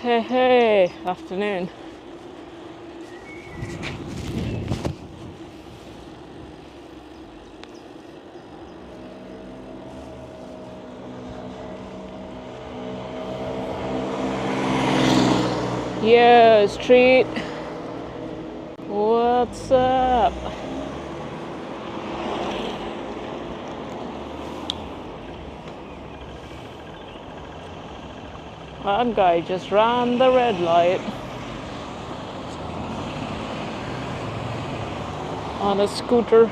Hey, afternoon. Yo, street. What's up? That guy just ran the red light on a scooter.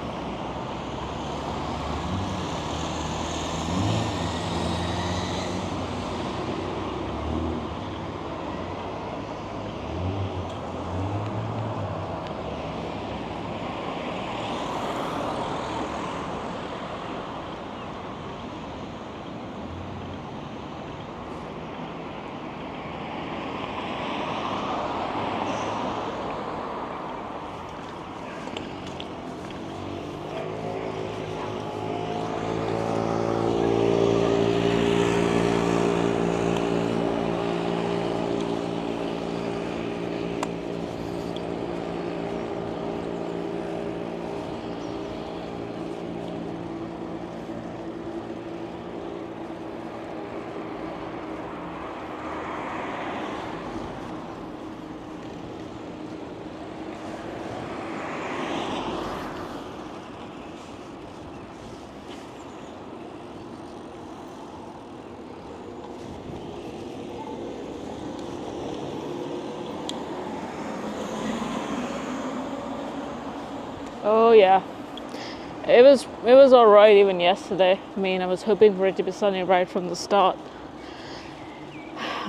Oh yeah, it was all right even yesterday. I mean, I was hoping for it to be sunny right from the start,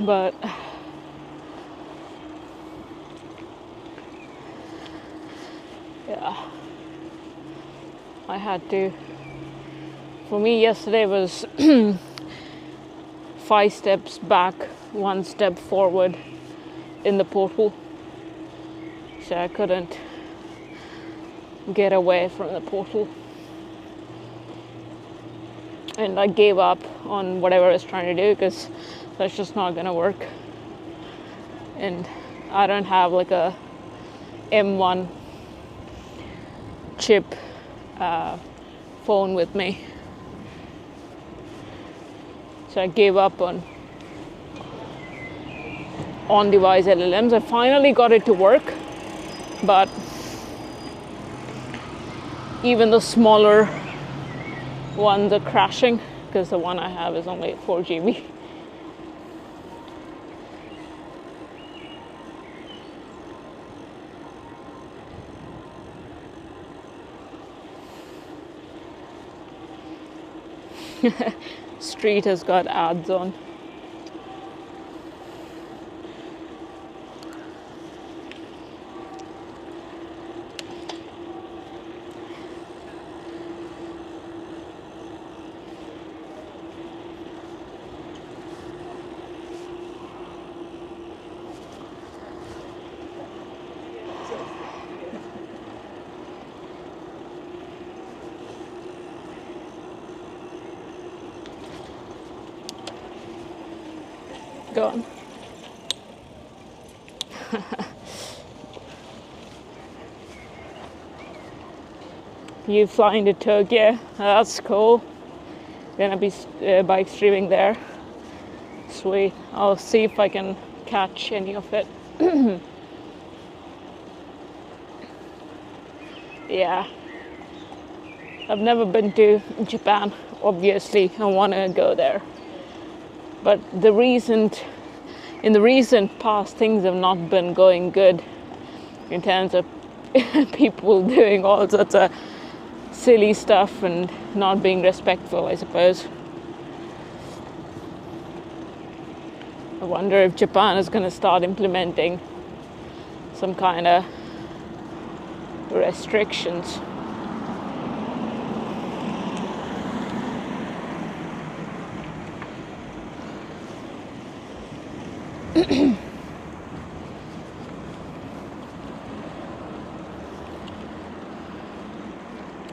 but yeah, I had to. For me, yesterday was 5 steps back, 1 step forward in the portal, so I couldn't get away from the portal. And I gave up on whatever I was trying to do because that's just not gonna work. And I don't have like a M1 chip phone with me. So I gave up on on-device LLMs. I finally got it to work, but even the smaller ones are crashing because the one I have is only 4 GB. Street has got ads on. Go on. You flying to Tokyo? That's cool. Gonna be bike streaming there. Sweet. I'll see if I can catch any of it. Yeah. I've never been to Japan. Obviously, I want to go there. But in the recent past, things have not been going good in terms of people doing all sorts of silly stuff and not being respectful, I suppose. I wonder if Japan is going to start implementing some kind of restrictions.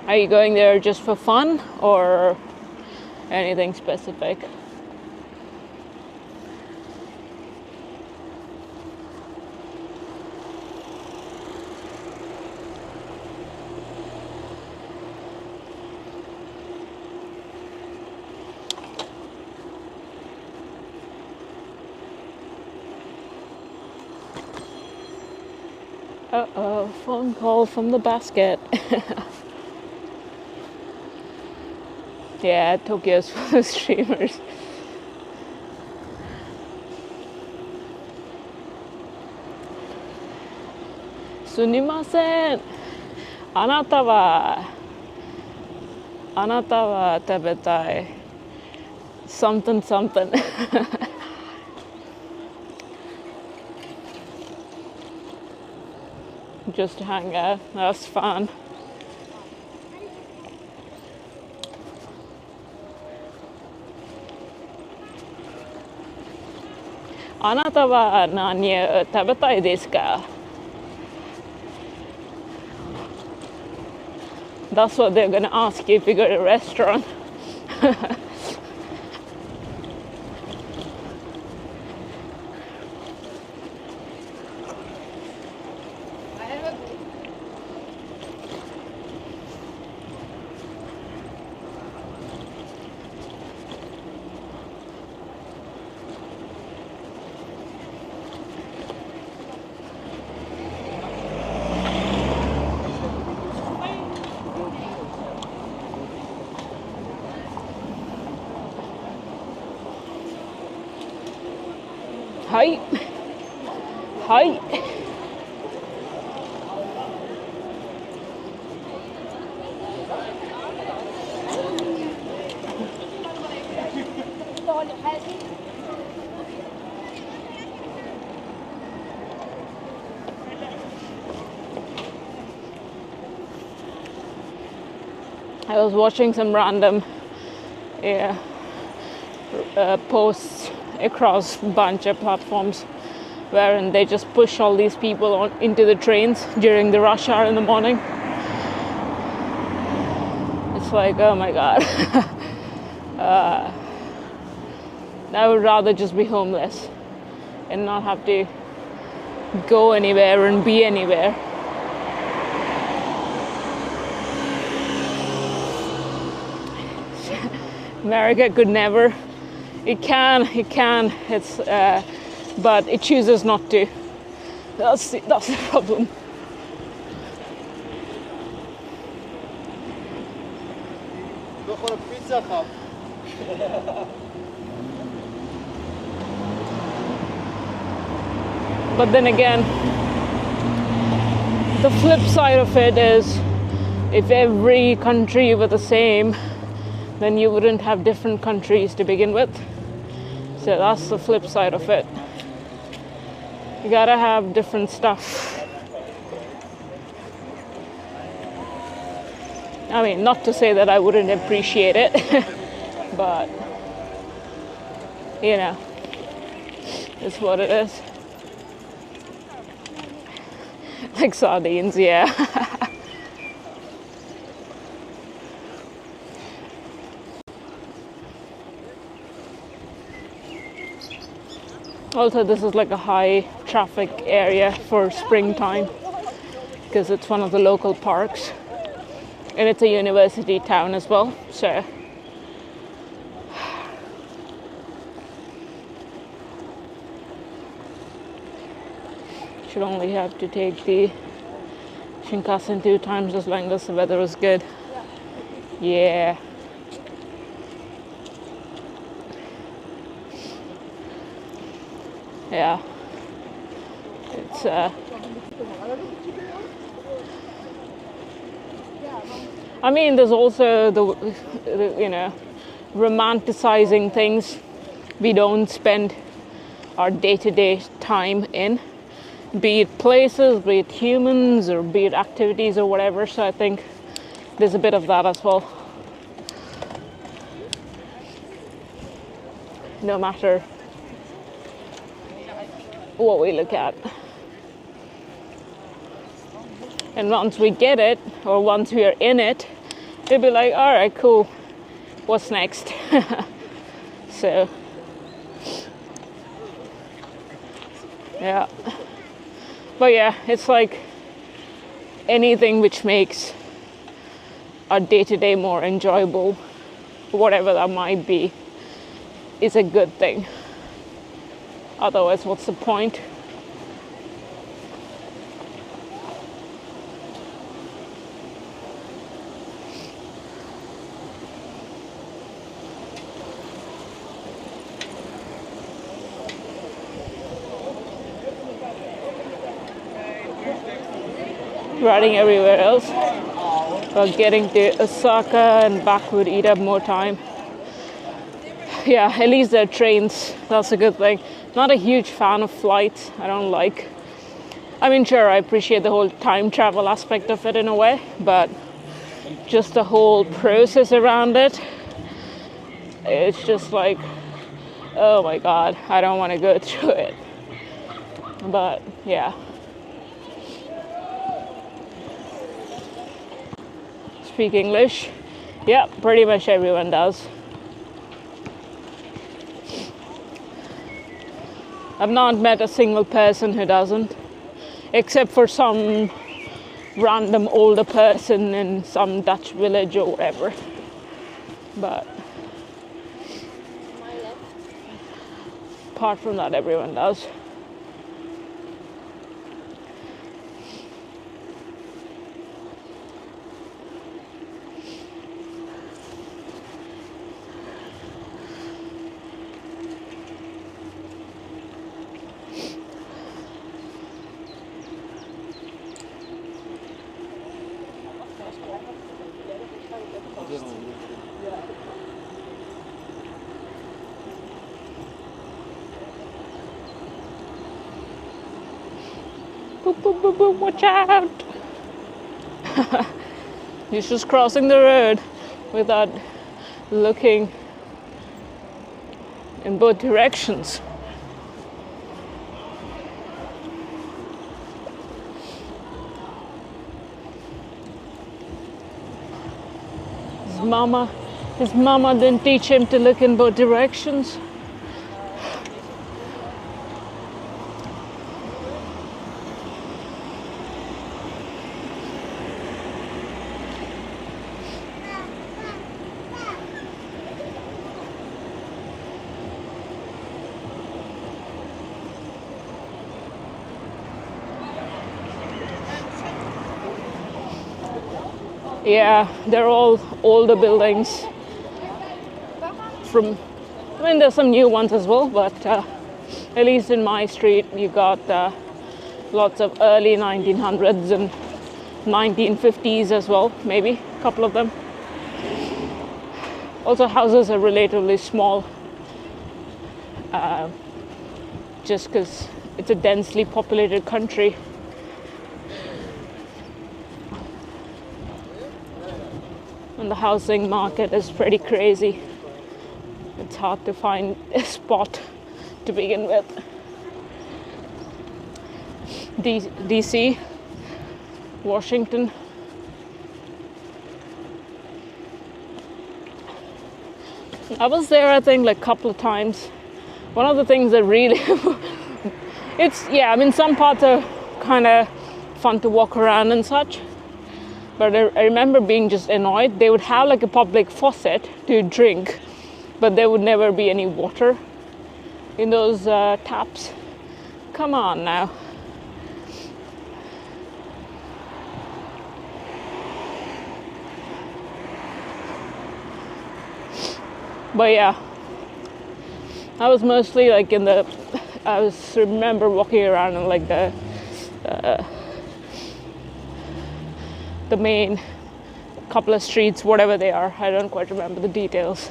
Are you going there just for fun or anything specific? Uh-oh, phone call from the basket. Yeah, Tokyo's full of streamers. Sunimasen. あなたは食べたい something something. Just to hang out. That's fun. Anata wa nani o tabetai desu ka? That's what they're gonna ask you if you go to a restaurant. Hi. Hi. I was watching some random posts across a bunch of platforms wherein they just push all these people into the trains during the rush hour in the morning. it's like, oh my god. I would rather just be homeless and not have to go anywhere and be anywhere. America could never. It can. It's, but it chooses not to. That's the problem. بخور پیتزا خواب. But then again, the flip side of it is, if every country were the same, then you wouldn't have different countries to begin with. So that's the flip side of it. You gotta have different stuff. I mean, not to say that I wouldn't appreciate it, but, you know, it's what it is. Like sardines, yeah. Also, this is like a high traffic area for springtime because it's one of the local parks and it's a university town as well, so should only have to take the Shinkansen 2 times as long as the weather is good. Yeah. Yeah. It's I mean, there's also the you know, romanticizing things we don't spend our day-to-day time in, be it places, be it humans, or be it activities or whatever. So I think there's a bit of that as well. No matter what we look at. And once we get it, or once we are in it, it'll be like, all right, cool, what's next? So, yeah. But yeah, it's like anything which makes our day-to-day more enjoyable, whatever that might be, is a good thing. Otherwise, what's the point? Riding everywhere else, but getting to Osaka and back would eat up more time. Yeah, at least there are trains. That's a good thing. Not a huge fan of flights. I don't like. I mean, sure, I appreciate the whole time travel aspect of it in a way, but just the whole process around it, it's just like, oh my god, I don't want to go through it. But yeah. Speak English? Yeah, pretty much everyone does. I've not met a single person who doesn't, except for some random older person in some Dutch village or whatever. But apart from that, everyone does. Boop, boop, boop, boop, watch out! He's just crossing the road without looking in both directions. This his mama didn't teach him to look in both directions. Yeah, they're all older buildings. I mean, there's some new ones as well, but at least in my street, you got lots of early 1900s and 1950s as well, maybe a couple of them. Also, houses are relatively small, just because it's a densely populated country. And the housing market is pretty crazy. It's hard to find a spot to begin with. DC, Washington. I was there, I think, like a couple of times. One of the things that really I mean, some parts are kind of fun to walk around and such. But I remember being just annoyed. They would have like a public faucet to drink, but there would never be any water in those taps. Come on now. But yeah, I was mostly like remember walking around in like the main couple of streets, whatever they are. I don't quite remember the details.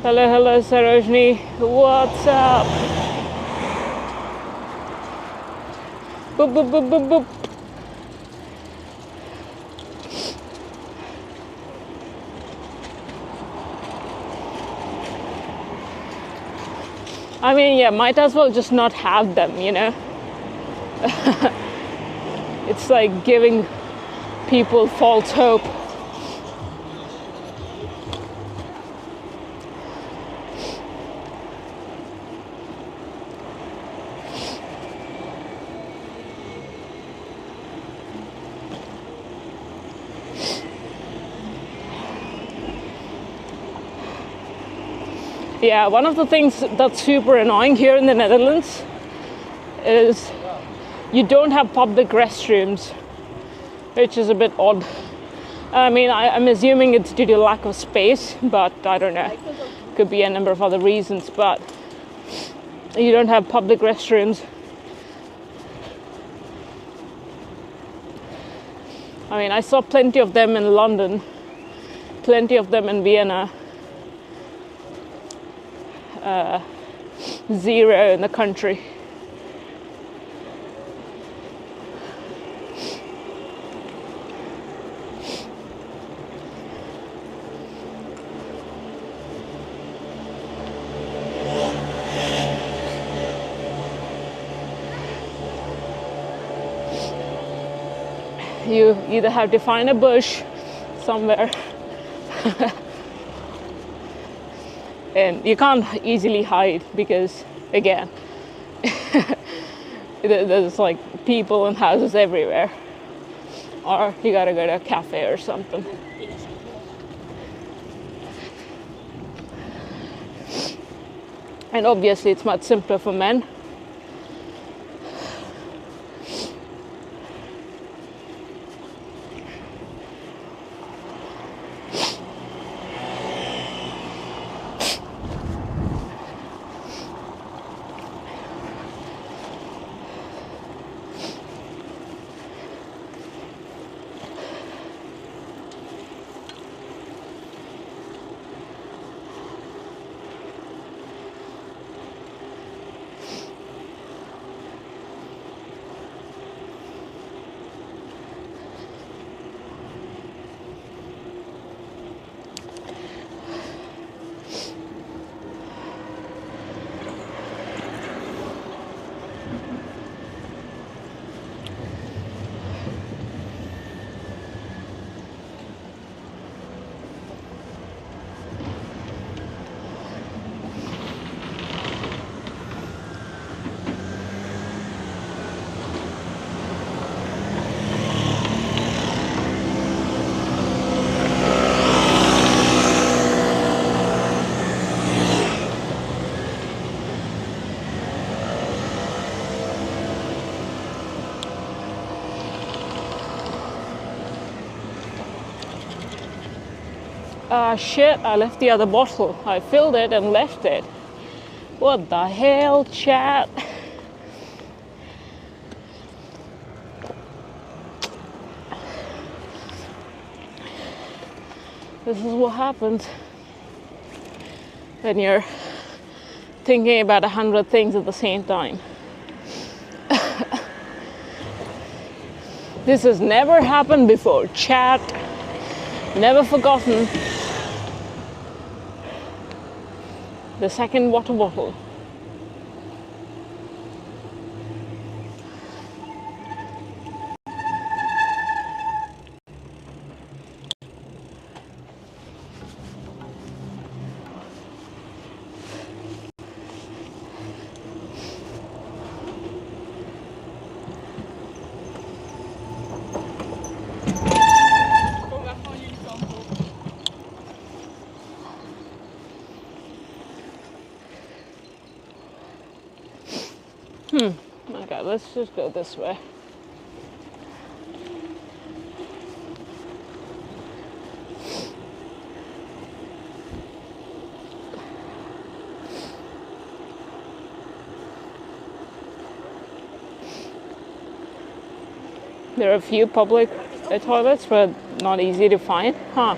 Hello, Sarojini. What's up? Boop, boop, boop, boop, boop. I mean, yeah, might as well just not have them, you know? It's like giving people false hope. Yeah, one of the things that's super annoying here in the Netherlands is you don't have public restrooms, which is a bit odd. I mean, I'm assuming it's due to lack of space, but I don't know. Could be a number of other reasons, but you don't have public restrooms. I mean, I saw plenty of them in London, plenty of them in Vienna. Zero in the country. You either have to find a bush somewhere and you can't easily hide because, again, there's like people and houses everywhere, or you gotta go to a cafe or something. And obviously it's much simpler for men. Ah, shit, I left the other bottle. I filled it and left it. What the hell, chat? This is what happens when you're thinking about 100 things at the same time. This has never happened before, chat. Never forgotten. The second water bottle. Okay, let's just go this way. There are a few public toilets, but not easy to find. Huh.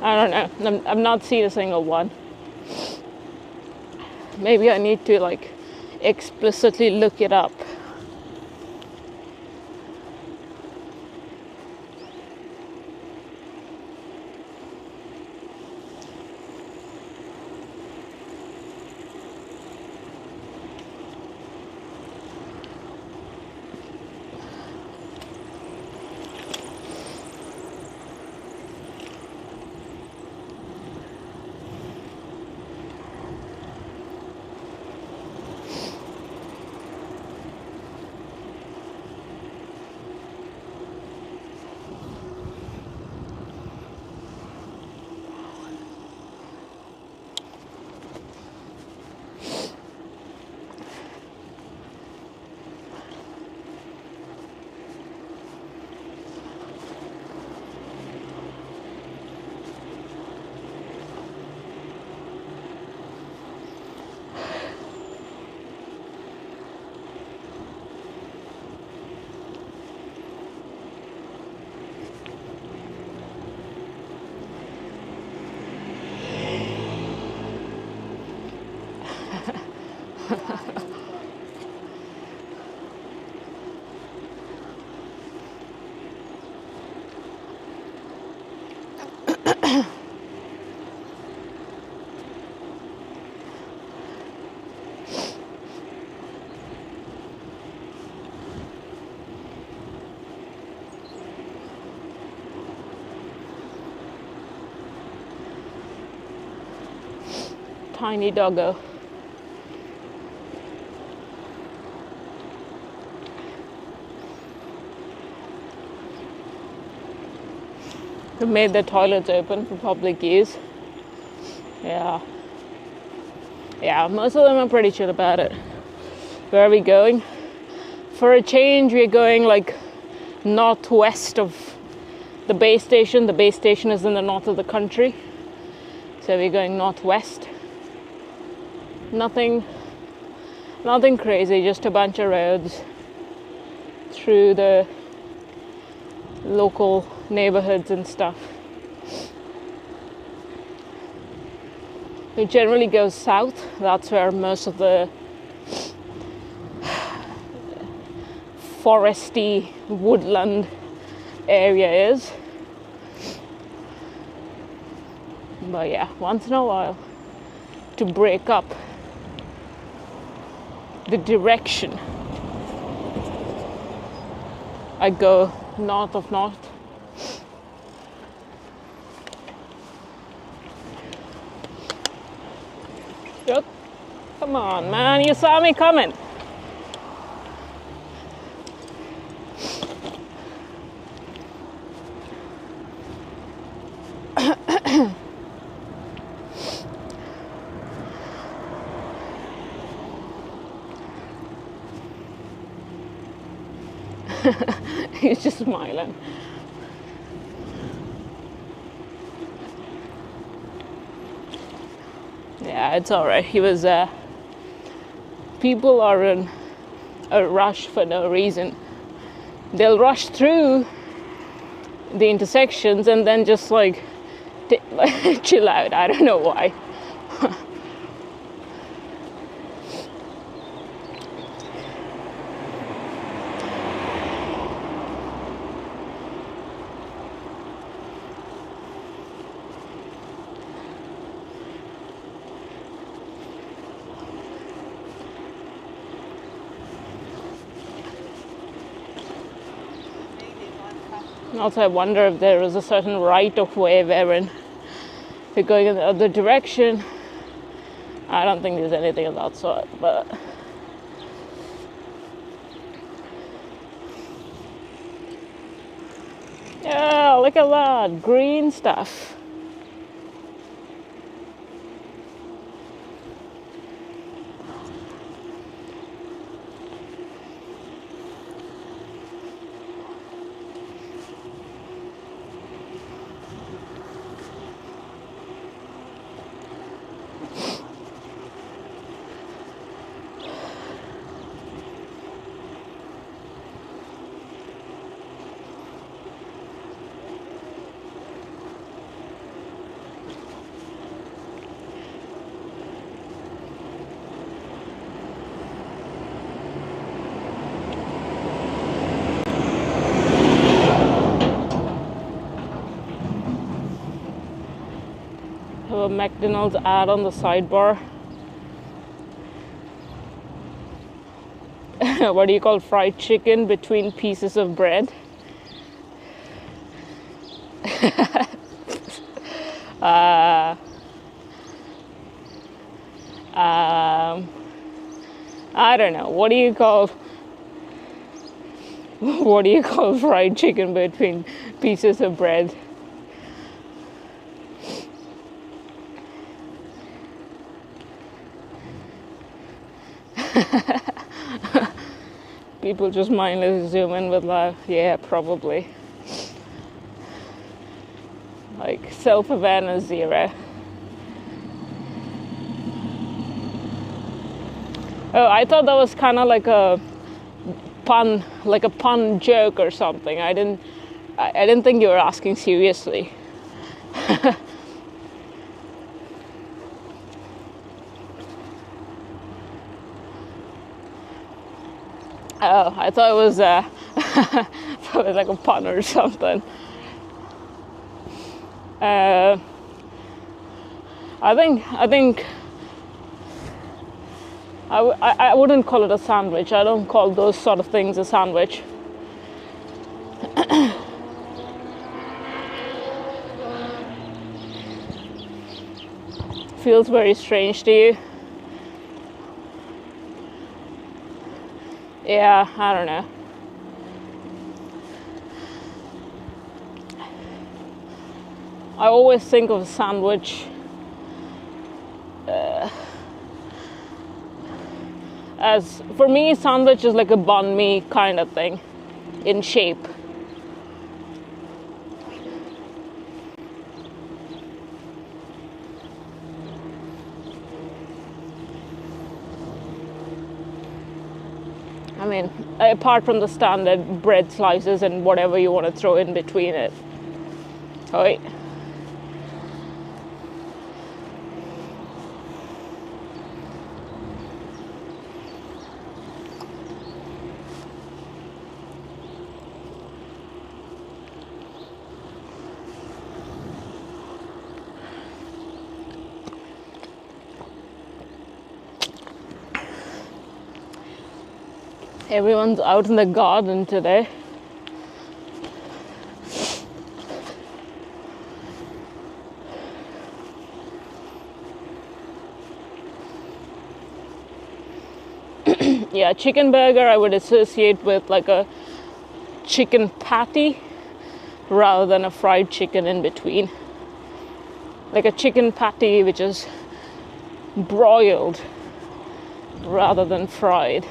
I don't know. I've not seen a single one. Maybe I need to like explicitly look it up. Tiny doggo. They made the toilets open for public use. Yeah. Yeah, most of them are pretty chill about it. Where are we going? For a change, we're going like northwest of the base station. The base station is in the north of the country. So we're going northwest. Nothing crazy, just a bunch of roads through the local neighborhoods and stuff. We generally go south. That's where most of the foresty woodland area is. But yeah, once in a while, to break up the direction, I go north of north. Yep. Come on, man, you saw me coming. He's just smiling. Yeah, it's all right. He was. People are in a rush for no reason. They'll rush through the intersections and then just like chill out. I don't know why. Also, I wonder if there is a certain right of way wherein if you're going in the other direction. I don't think there's anything of that sort, but yeah, look at that green stuff. Have a McDonald's ad on the sidebar. What do you call fried chicken between pieces of bread? I don't know. What do you call fried chicken between pieces of bread? People just mindlessly zoom in with life. Yeah, probably. Like self-awareness zero. Oh, I thought that was kind of like a pun joke or something. I didn't think you were asking seriously. Oh, I thought it was like a pun or something. I wouldn't call it a sandwich. I don't call those sort of things a sandwich. Feels very strange to you? Yeah, I don't know. I always think of a sandwich as, for me, sandwich is like a banh mi kind of thing in shape. I mean, apart from the standard bread slices and whatever you want to throw in between it. Right. Everyone's out in the garden today. Yeah, chicken burger I would associate with like a chicken patty rather than a fried chicken in between. Like a chicken patty which is broiled rather than fried.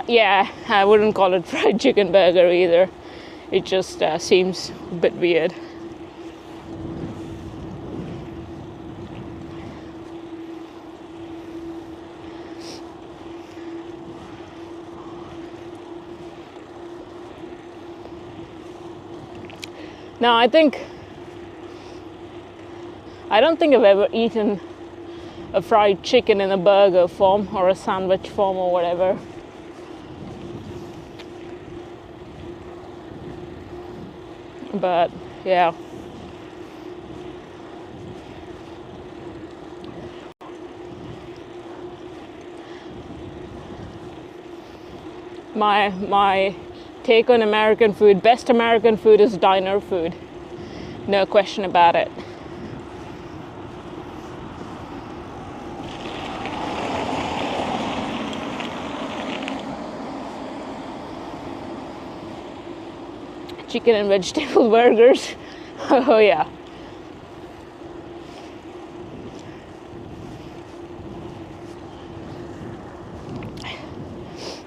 Yeah, I wouldn't call it fried chicken burger either. It just seems a bit weird. Now, I don't think I've ever eaten a fried chicken in a burger form or a sandwich form or whatever. But yeah. My take on American food, best American food is diner food. No question about it. Chicken and vegetable burgers. Oh yeah.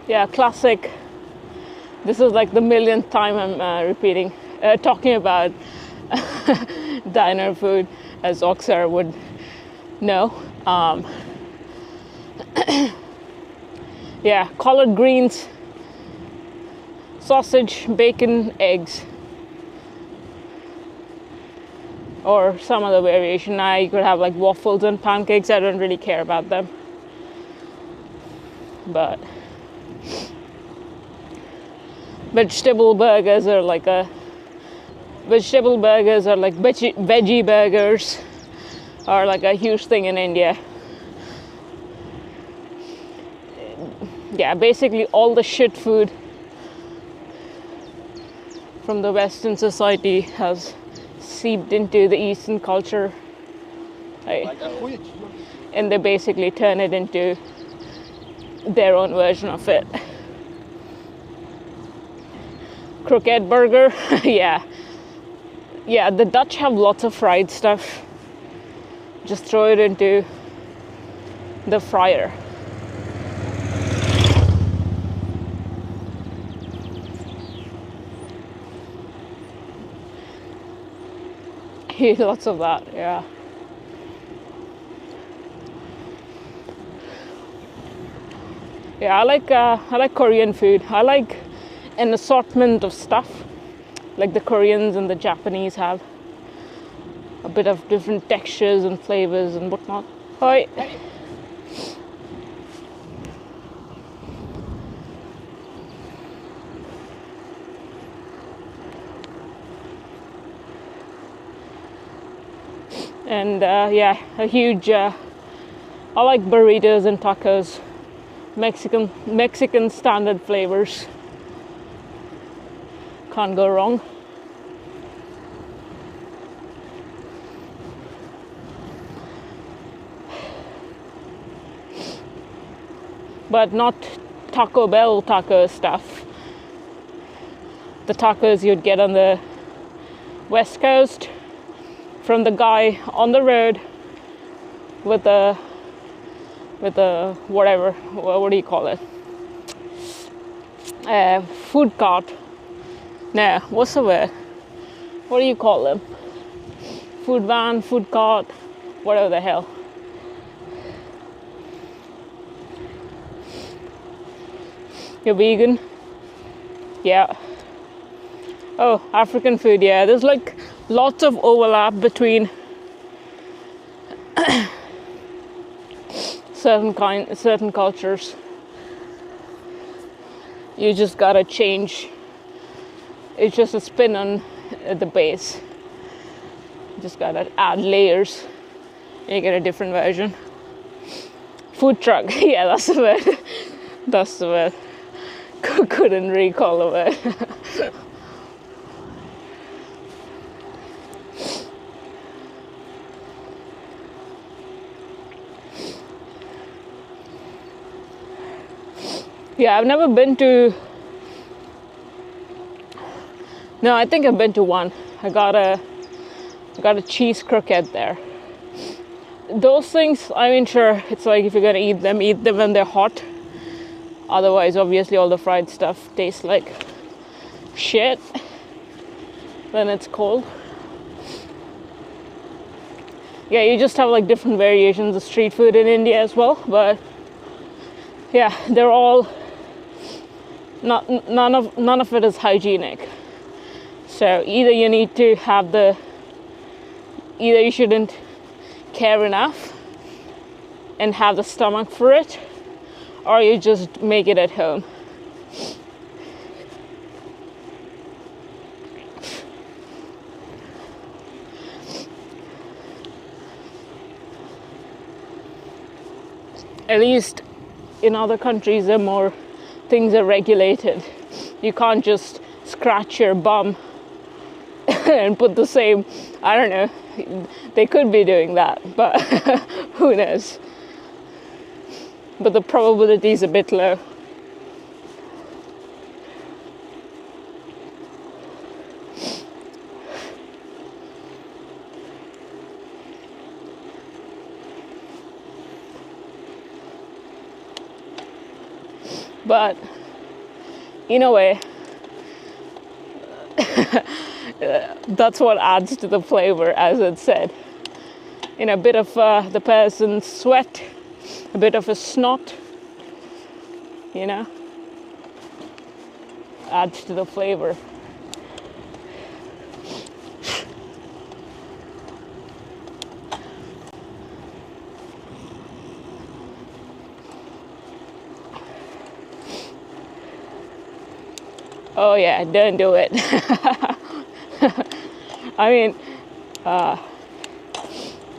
Yeah, classic. This is like the millionth time I'm talking about diner food, as Oxer would know. Yeah, collard greens, sausage, bacon, eggs, or some other variation. You could have like waffles and pancakes. I don't really care about them, but vegetable burgers are like veggie burgers are like a huge thing in India. Yeah, basically all the shit food from the Western society has seeped into the Eastern culture, right? And they basically turn it into their own version of it. Croquette burger. Yeah, the Dutch have lots of fried stuff. Just throw it into the fryer. Lots of that, yeah. Yeah, I like Korean food. I like an assortment of stuff, like the Koreans and the Japanese have a bit of different textures and flavors and whatnot. Hi. And yeah, a huge. I like burritos and tacos, Mexican standard flavors. Can't go wrong. But not Taco Bell taco stuff. The tacos you'd get on the West Coast from the guy on the road with a whatever, what do you call it? Food cart. No, what's the word? What do you call them? Food van, food cart, whatever the hell. You're vegan? Yeah. Oh, African food, yeah. There's like lots of overlap between certain cultures. You just gotta change. It's just a spin on the base. You just gotta add layers and you get a different version. Food truck, yeah, that's the word. That's the word. Couldn't recall the word. Yeah, I've never been to. No, I think I've been to one. I got a cheese croquette there. Those things, I mean, sure, it's like if you're gonna eat them when they're hot. Otherwise, obviously, all the fried stuff tastes like shit when it's cold. Yeah, you just have like different variations of street food in India as well, but yeah, they're all none of it is hygienic. So either you shouldn't care enough and have the stomach for it, or you just make it at home. At least in other countries, things are regulated. You can't just scratch your bum and put the same, I don't know, they could be doing that, but who knows. But the probability is a bit low. But in a way, that's what adds to the flavor, as it said. In a bit of the person's sweat, a bit of a snot, adds to the flavor. Oh yeah, don't do it. I mean,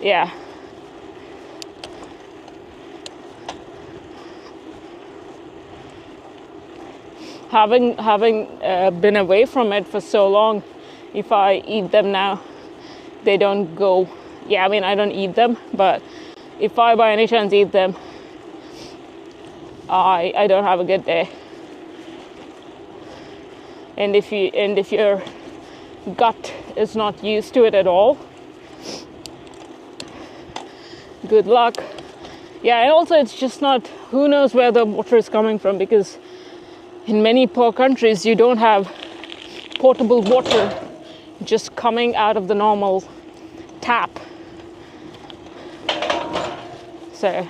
yeah. Having been away from it for so long, if I eat them now, they don't go. Yeah, I mean, I don't eat them, but if I by any chance eat them, I don't have a good day. And if your gut is not used to it at all, good luck. Yeah, and also it's just not, who knows where the water is coming from, because in many poor countries you don't have potable water just coming out of the normal tap. So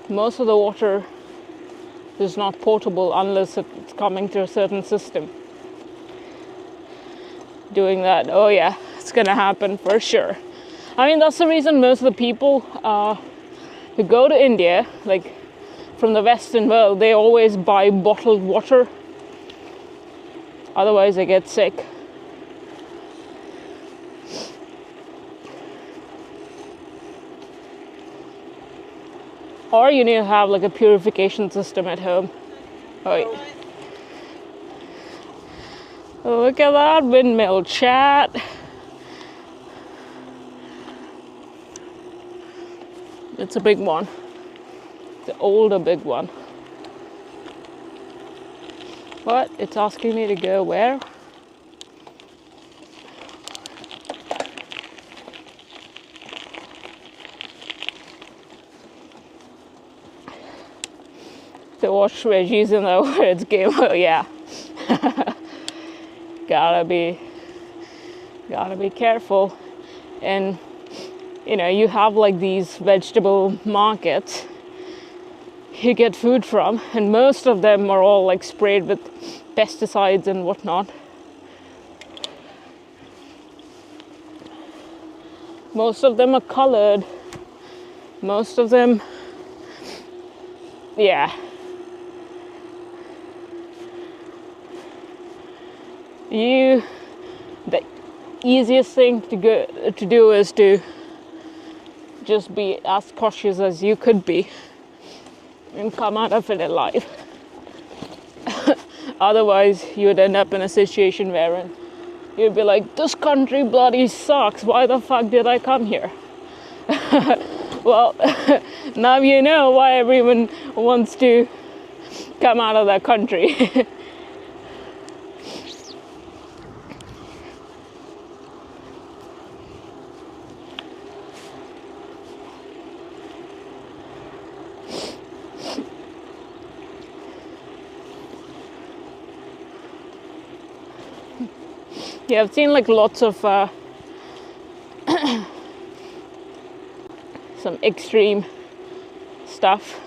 most of the water is not potable unless it's coming through a certain system. Doing that, oh yeah, it's gonna happen for sure. I mean, that's the reason most of the people who go to India, like from the Western world, they always buy bottled water. Otherwise they get sick. Or you need to have like a purification system at home. Oh, yeah. Look at that windmill, chat. It's a big one. The older big one. What? It's asking me to go where? To watch veggies in the words game. Oh yeah. gotta be careful. And you have like these vegetable markets you get food from, and most of them are all like sprayed with pesticides and whatnot. Most of them are colored. Most of them, yeah. The easiest thing to do is to just be as cautious as you could be and come out of it alive. Otherwise, you would end up in a situation wherein you'd be like, this country bloody sucks. Why the fuck did I come here? Well, now you know why everyone wants to come out of that country. Yeah, I've seen like lots of some extreme stuff.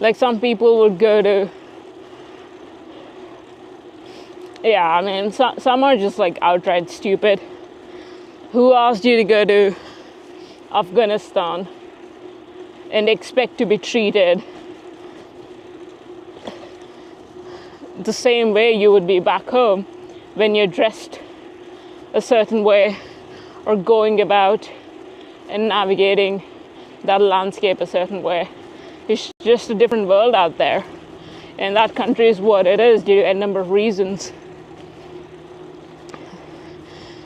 Like some people would go to, yeah, I mean, some are just like outright stupid. Who asked you to go to Afghanistan and expect to be treated the same way you would be back home when you're dressed a certain way or going about and navigating that landscape a certain way? It's just a different world out there, and that country is what it is due to a number of reasons.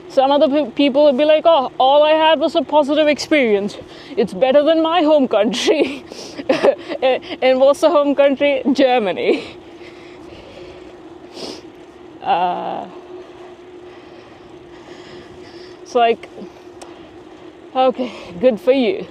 Some other people would be like, oh, all I had was a positive experience. It's better than my home country. And what's the home country? Germany. It's like, okay, good for you.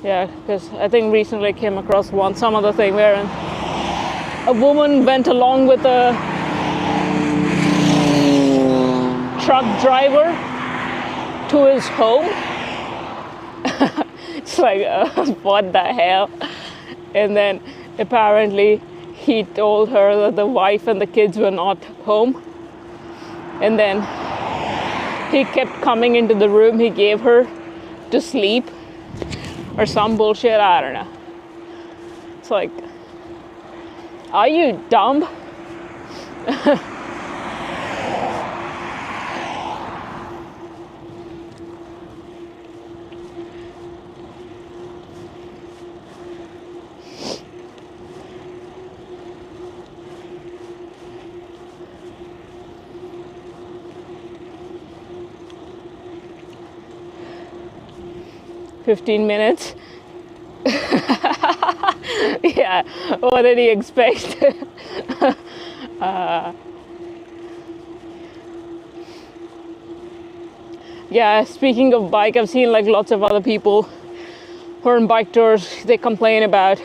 Yeah, because I think recently I came across some other thing where a woman went along with a truck driver to his home. It's like, what the hell? And then apparently he told her that the wife and the kids were not home. And then he kept coming into the room he gave her to sleep. Or some bullshit, I don't know. It's like, are you dumb? "15 minutes." Yeah, what did he expect? Yeah, speaking of bike, I've seen like lots of other people who are on bike tours. They complain about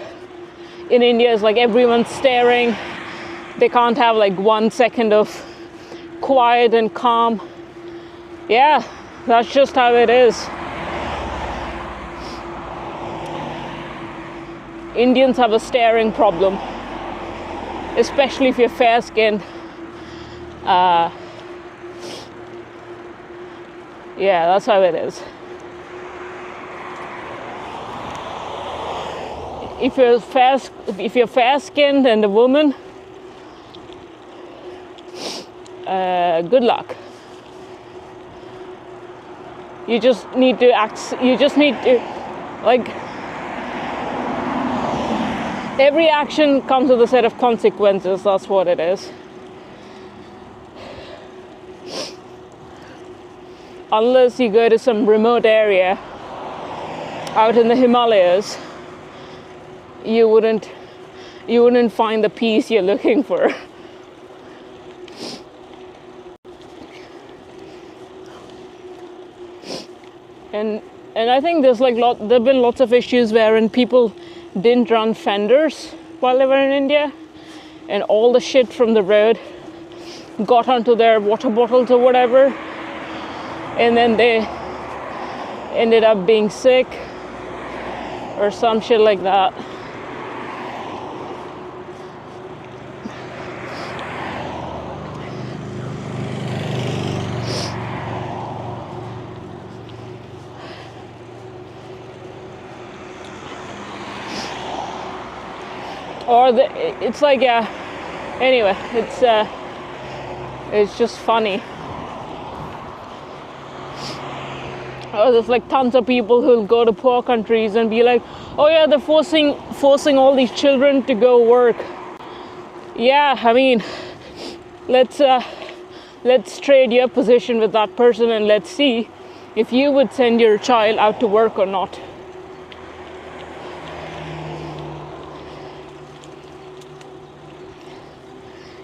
in India it's like everyone's staring. They can't have like 1 second of quiet and calm. Yeah, that's just how it is. Indians have a staring problem, especially if you're fair-skinned. Yeah, that's how it is. If you're fair-skinned and a woman, good luck. You just need to like, every action comes with a set of consequences. That's what it is. Unless you go to some remote area out in the Himalayas, you wouldn't find the peace you're looking for. And I think there've been lots of issues wherein people didn't run fenders while they were in India, and all the shit from the road got onto their water bottles or whatever, and then they ended up being sick or some shit like that. Or it's like, anyway, it's just funny. Oh, there's like tons of people who'll go to poor countries and be like, oh yeah, they're forcing all these children to go work. Yeah, I mean, let's trade your position with that person and let's see if you would send your child out to work or not.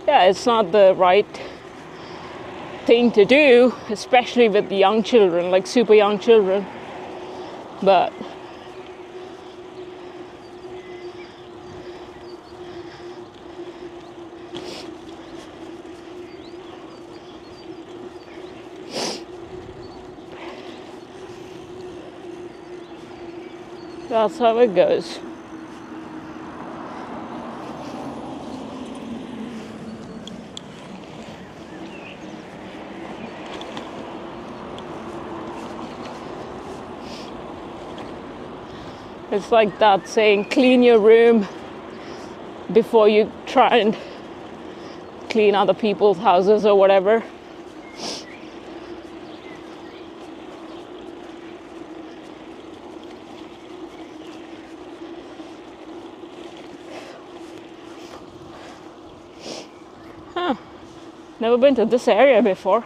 Yeah, it's not the right thing to do, especially with the young children, like super young children. But that's how it goes. It's like that saying, clean your room before you try and clean other people's houses or whatever. Huh. Never been to this area before.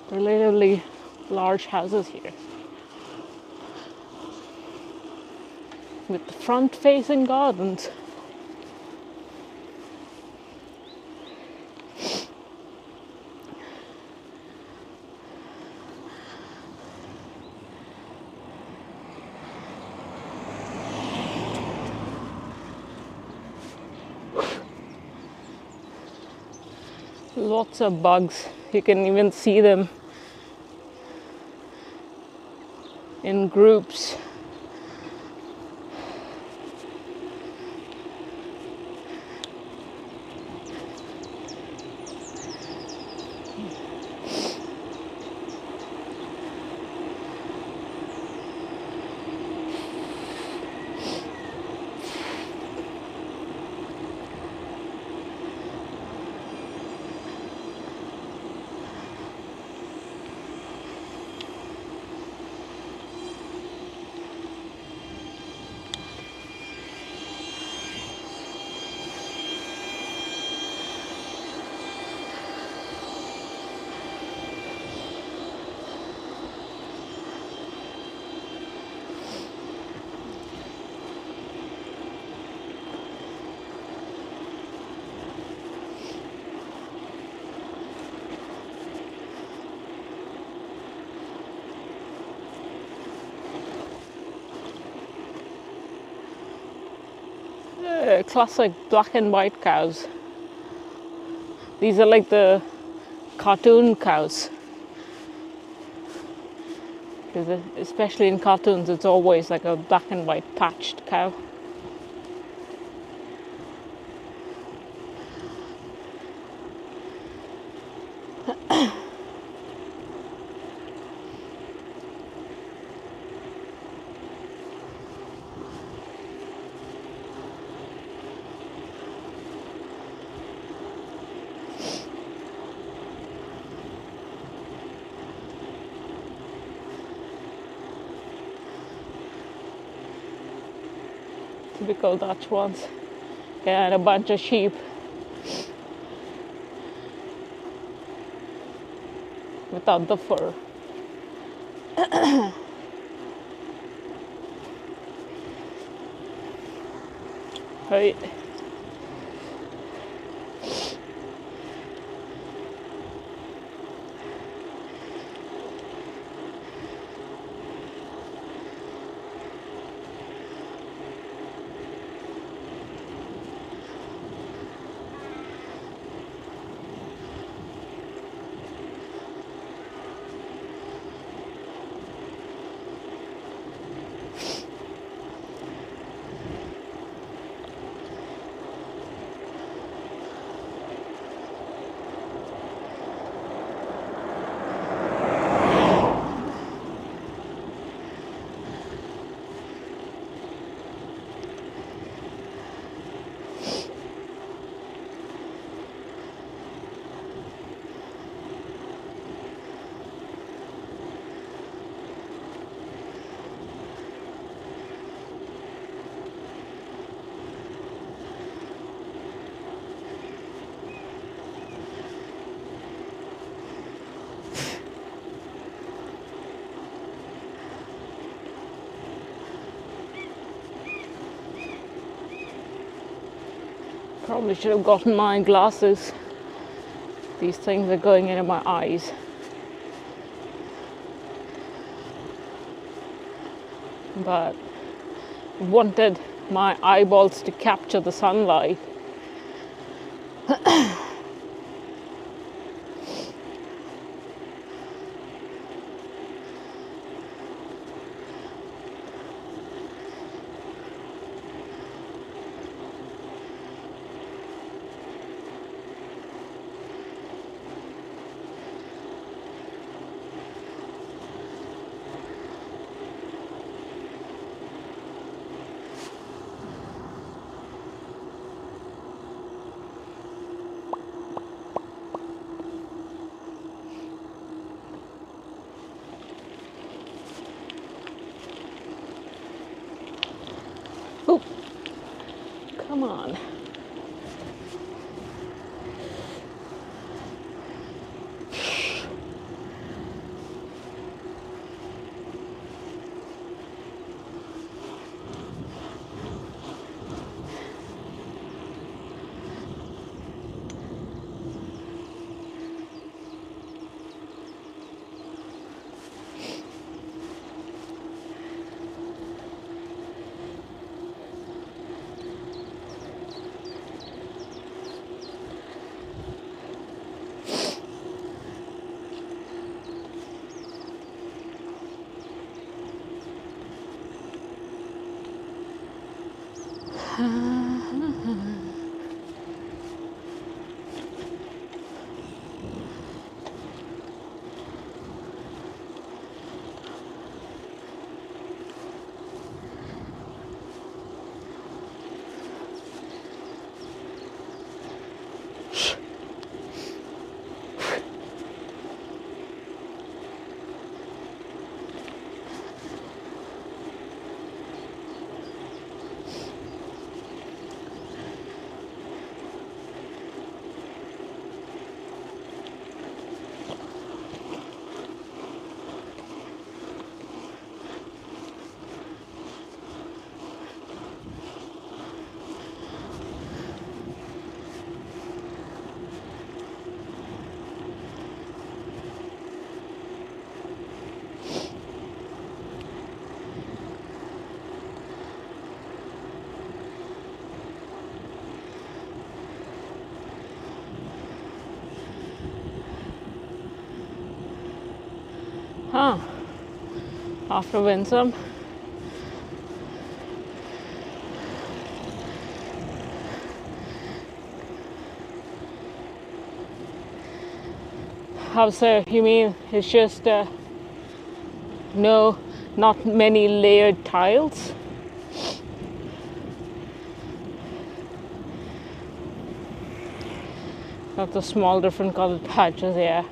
Relatively large houses here with front-facing gardens. Lots of bugs. You can even see them in groups. Classic black and white cows. These are like the cartoon cows. Because especially in cartoons, it's always like a black and white patched cow. Typical Dutch ones. Yeah, and a bunch of sheep. Without the fur. Right. Probably should have gotten my glasses. These things are going into my eyes. But wanted my eyeballs to capture the sunlight. Oop. Come on. Huh. After Winsome. How so? You mean it's just no, not many layered tiles? Not the small different colored patches, yeah.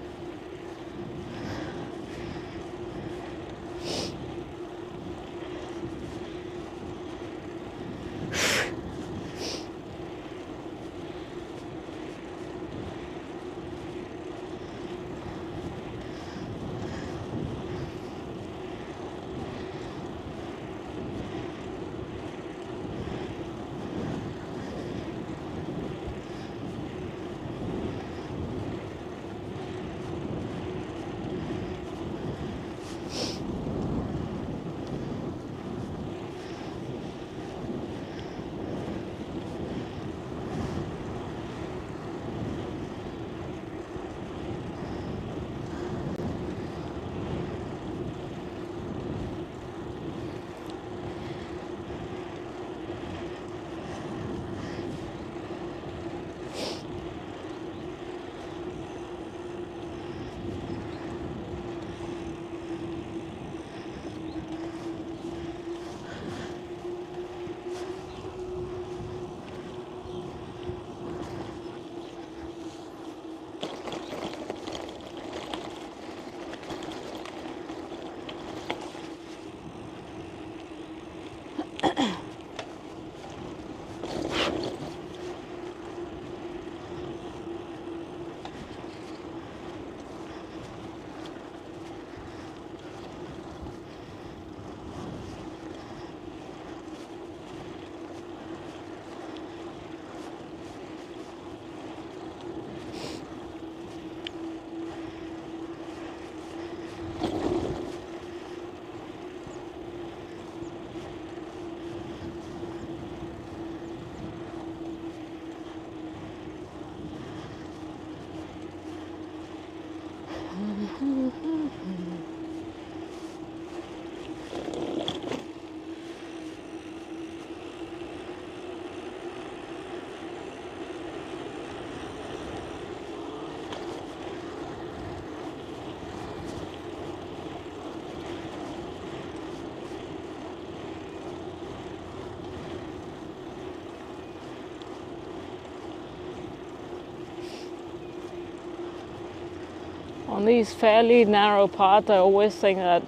On these fairly narrow paths, I always think that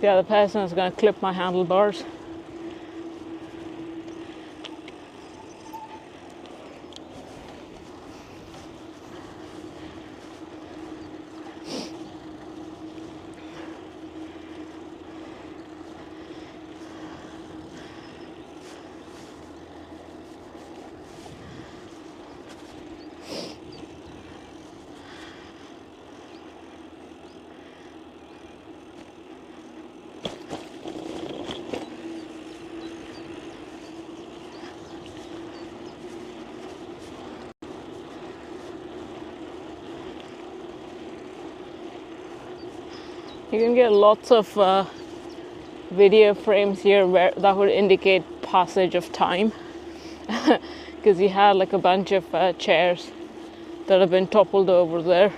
the other person is going to clip my handlebars. You can get lots of video frames here where that would indicate passage of time, because you had like a bunch of chairs that have been toppled over there,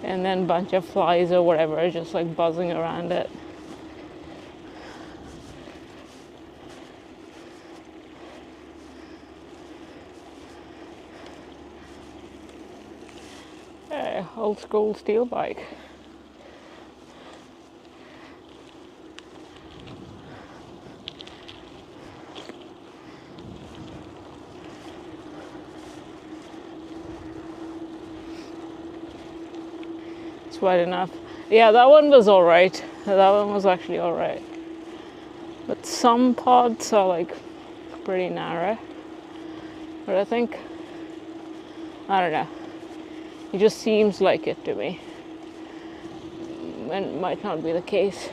and then a bunch of flies or whatever just like buzzing around it. Old school steel bike. It's wide enough. Yeah, that one was alright. That one was actually alright. But some pods are like pretty narrow. But I think, I don't know. It just seems like it to me. And it might not be the case.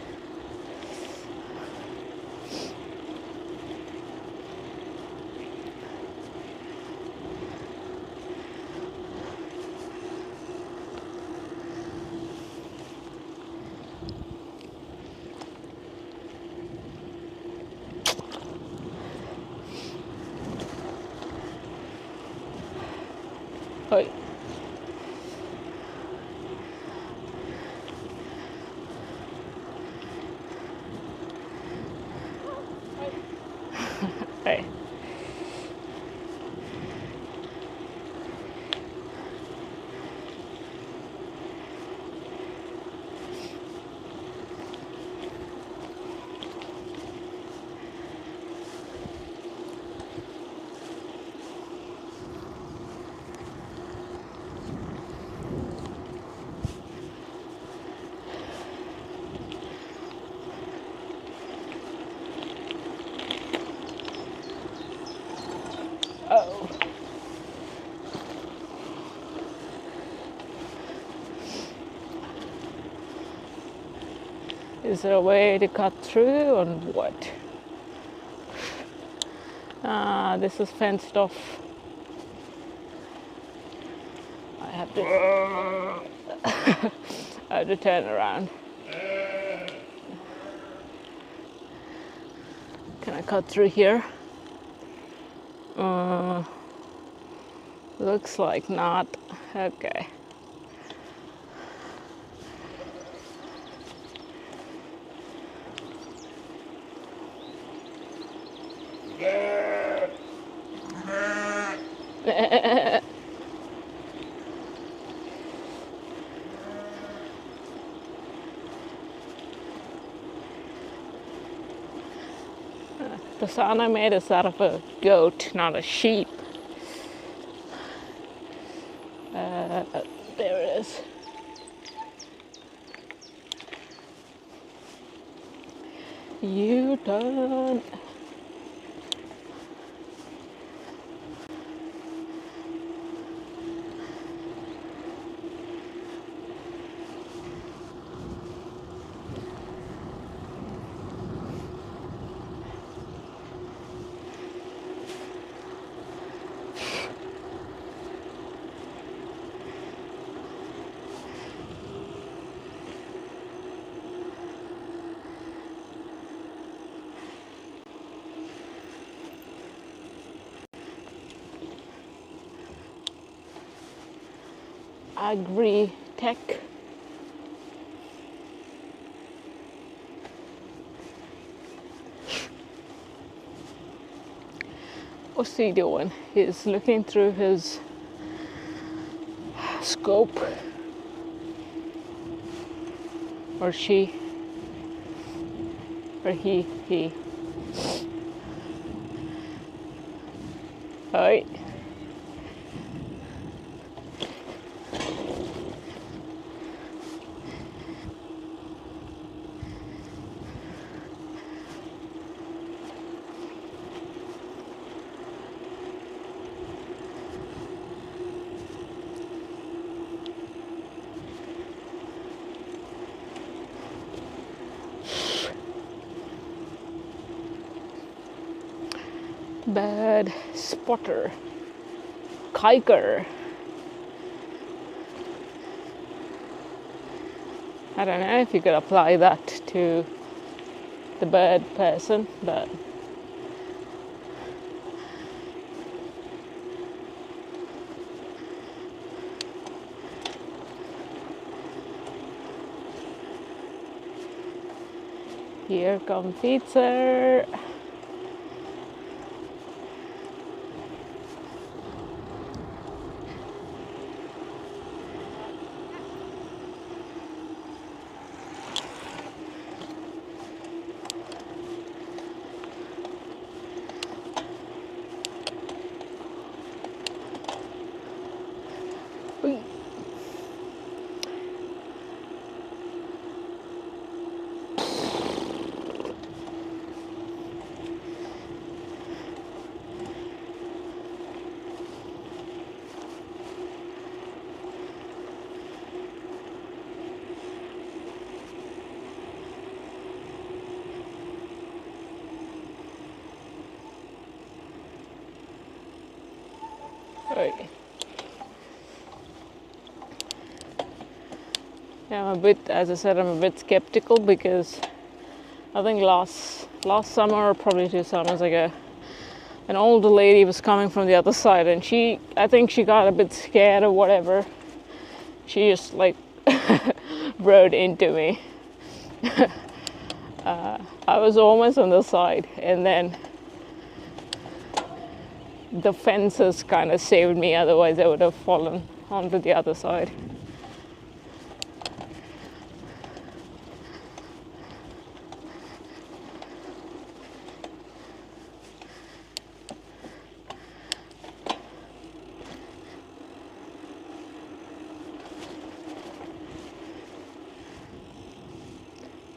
Oh. Hey. Oh. Is there a way to cut through or what? Ah, this is fenced off. I have to I have to turn around. Can I cut through here? Looks like not. Okay. The sound I made is that of a goat, not a sheep. There it is. You done. Agri-tech. What's he doing? He's looking through his scope. Or she. Or he. Alright. Bird spotter. Kiker. I don't know if you could apply that to the bird person, but here comes pizza. Right. Yeah, as I said, I'm a bit skeptical because I think last summer, or probably 2 summers ago, an older lady was coming from the other side, and I think she got a bit scared or whatever. She just like rode into me. I was almost on the side, and then the fences kind of saved me, otherwise I would have fallen onto the other side.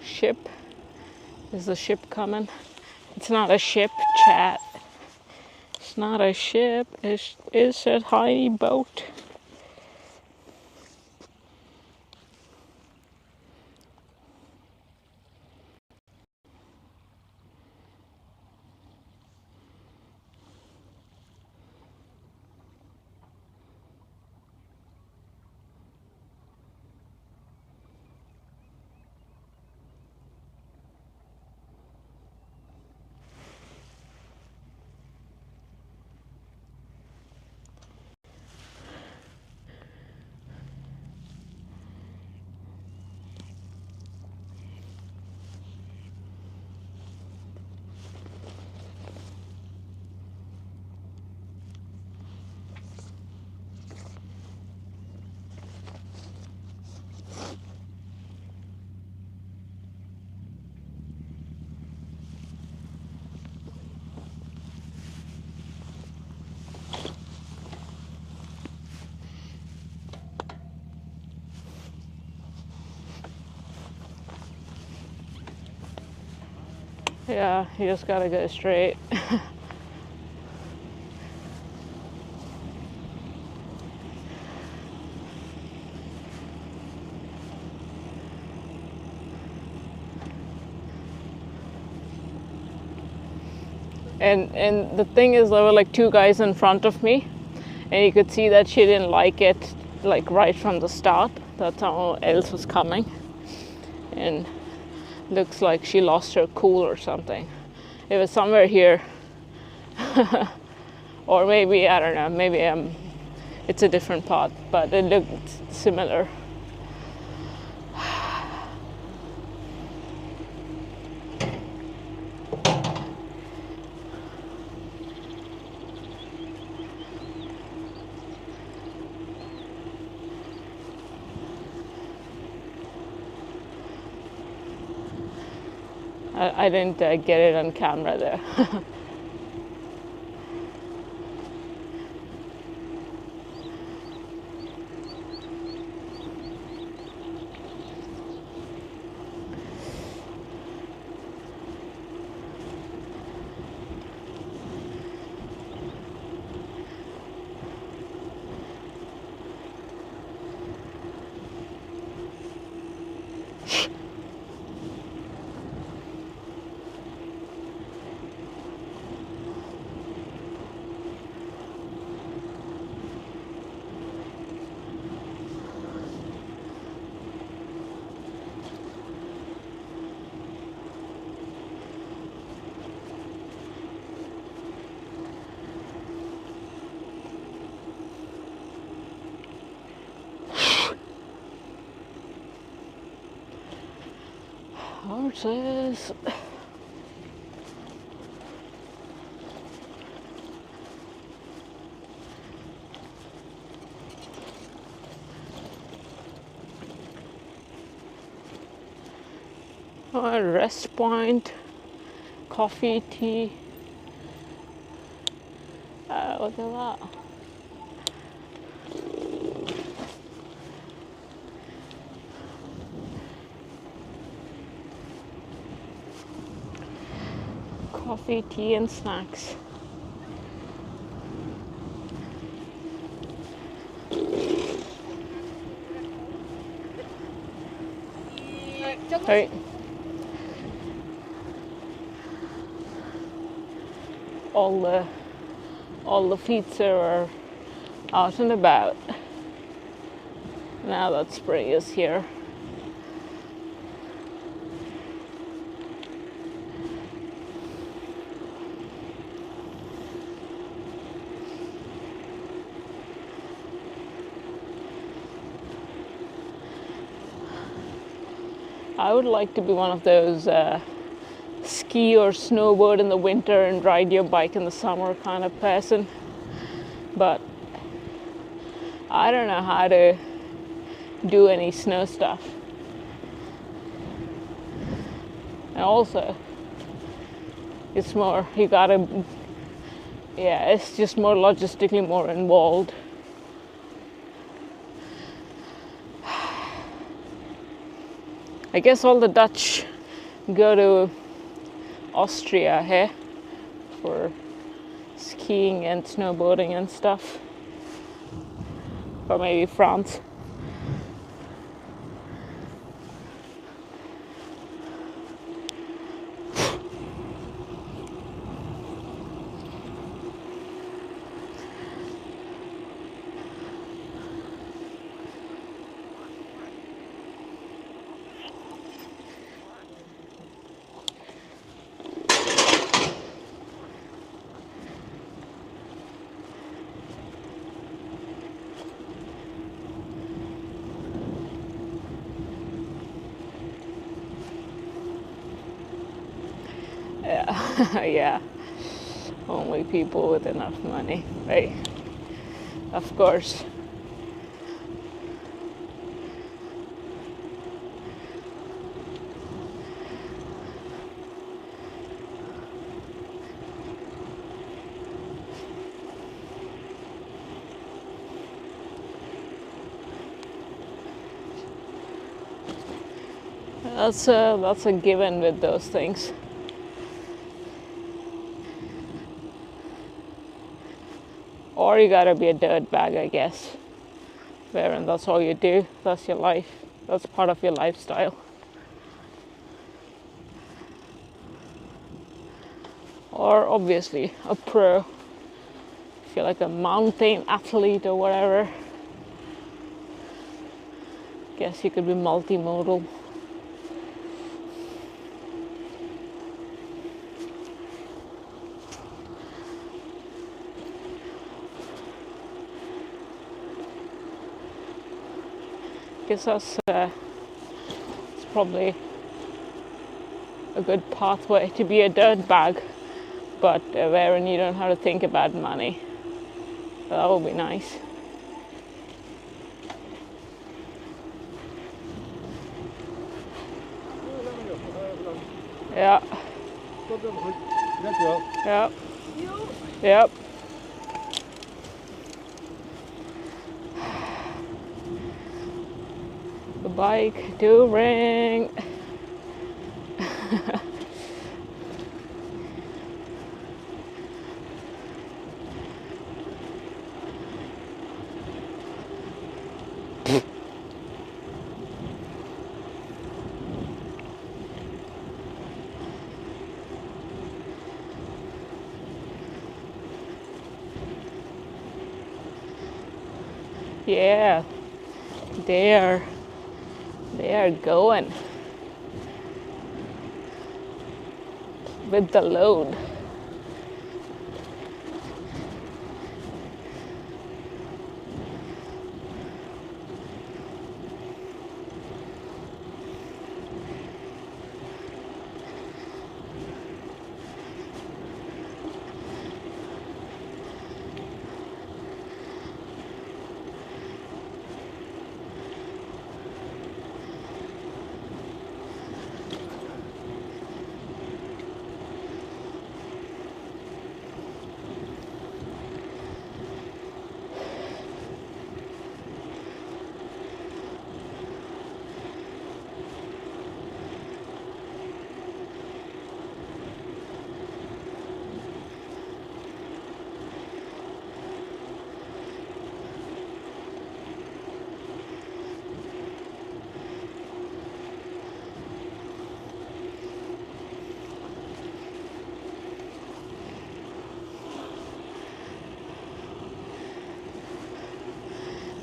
Ship. Is the ship coming? It's not a ship, chat. It's not a ship, it's a tiny boat. Yeah, you just gotta go straight. And the thing is, there were like 2 guys in front of me, and you could see that she didn't like it, like right from the start, that someone else was coming, and looks like she lost her cool or something. It was somewhere here. Or maybe, I don't know, maybe I'm It's a different path, but it looked similar. I didn't get it on camera there. Horses. A rest point, coffee, tea. Look at that. Coffee, tea, and snacks. Hey. All the fleets are out and about. Now that spring is here. I would like to be one of those ski or snowboard in the winter and ride your bike in the summer kind of person, but I don't know how to do any snow stuff. And also, it's more, you gotta, yeah, it's just more logistically more involved. I guess all the Dutch go to Austria here for skiing and snowboarding and stuff, or maybe France. Yeah, only people with enough money, right? Of course. That's a given with those things. Or you gotta be a dirtbag, I guess. Wherein that's all you do, that's your life, that's part of your lifestyle. Or obviously a pro, if you're like a mountain athlete or whatever. Guess you could be multimodal. Pegasus. It's probably a good pathway to be a dirt bag, but wherein you don't have to think about money. So that would be nice. Yeah. Yep. Yep. The bike do ring. Yeah, they are going with the load.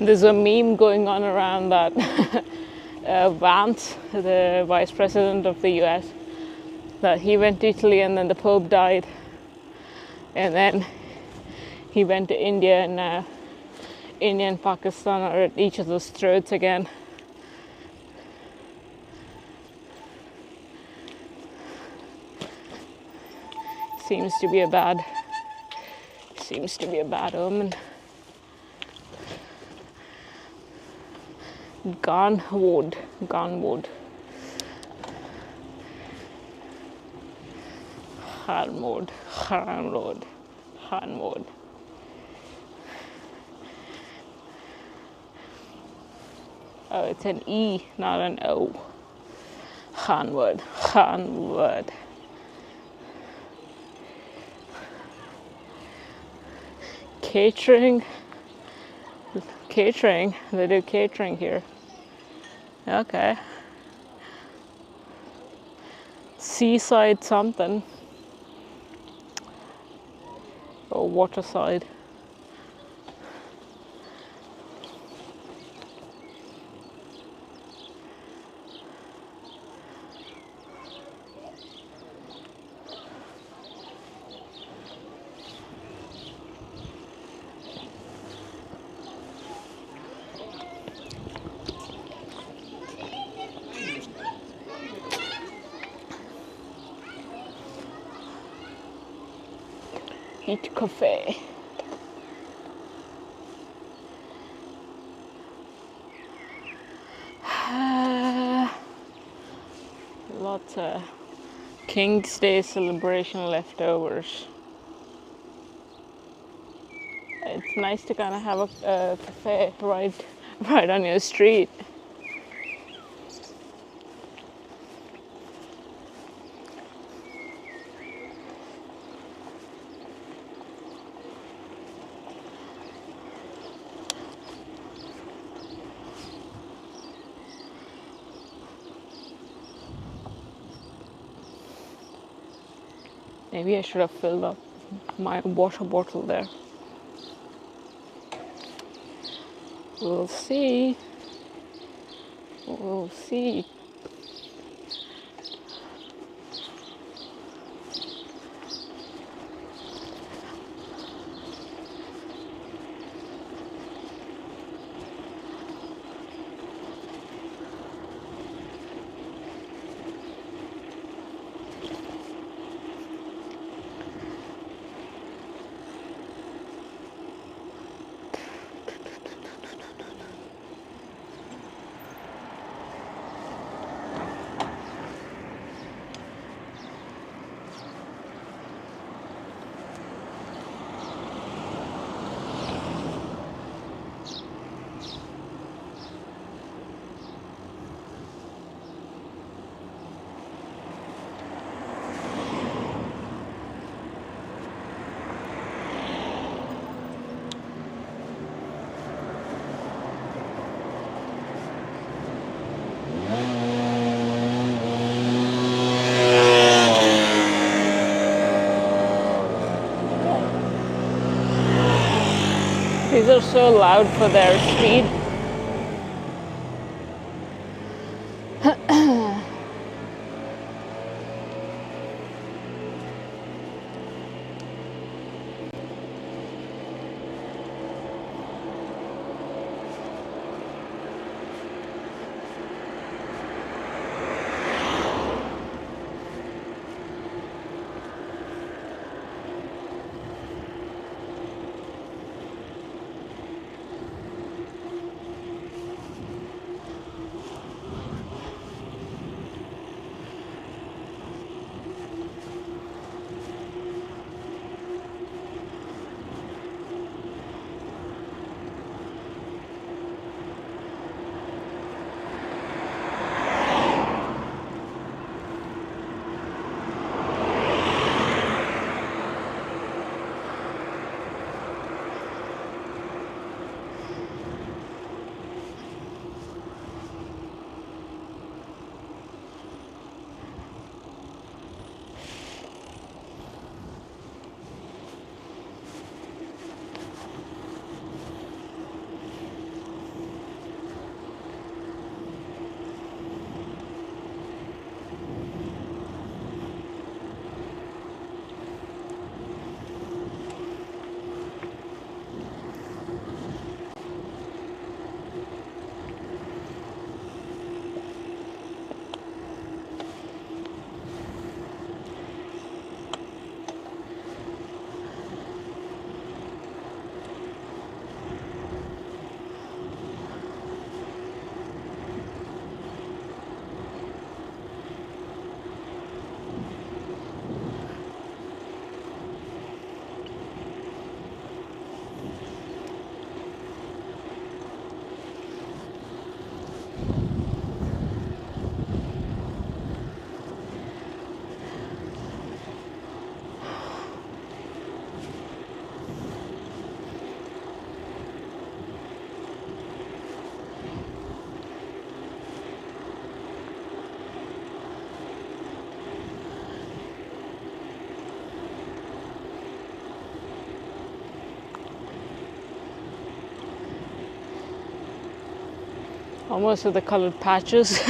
There's a meme going on around that Vance, the vice president of the US, that he went to Italy and then the Pope died, and then he went to India, and now India and Pakistan are at each other's throats again. Seems to be a bad omen. Ganwood. Hanwood. Oh, it's an E, not an O. Hanwood. Catering. They do catering here. Okay. Seaside something. Or waterside. Eat cafe. Lots of King's Day celebration leftovers. It's nice to kind of have a cafe right on your street. Maybe I should have filled up my water bottle there. We'll see. These are so loud for their speed. Almost with the colored patches.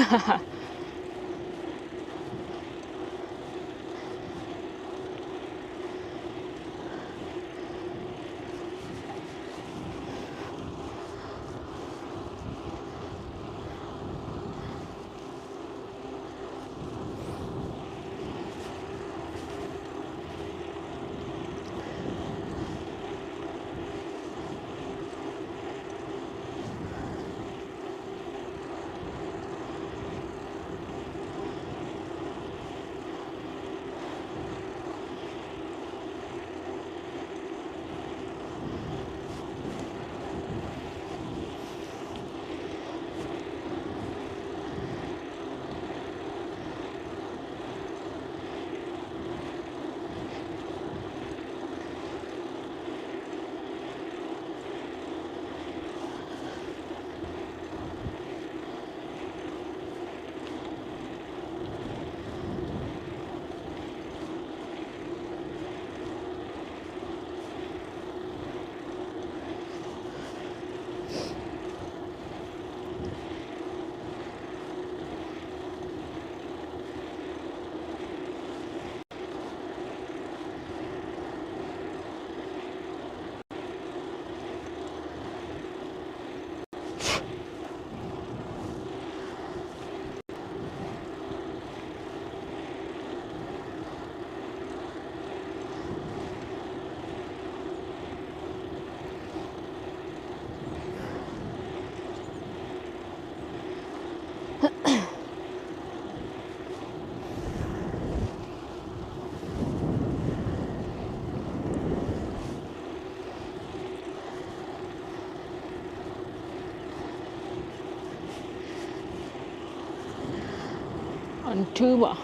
On tuba.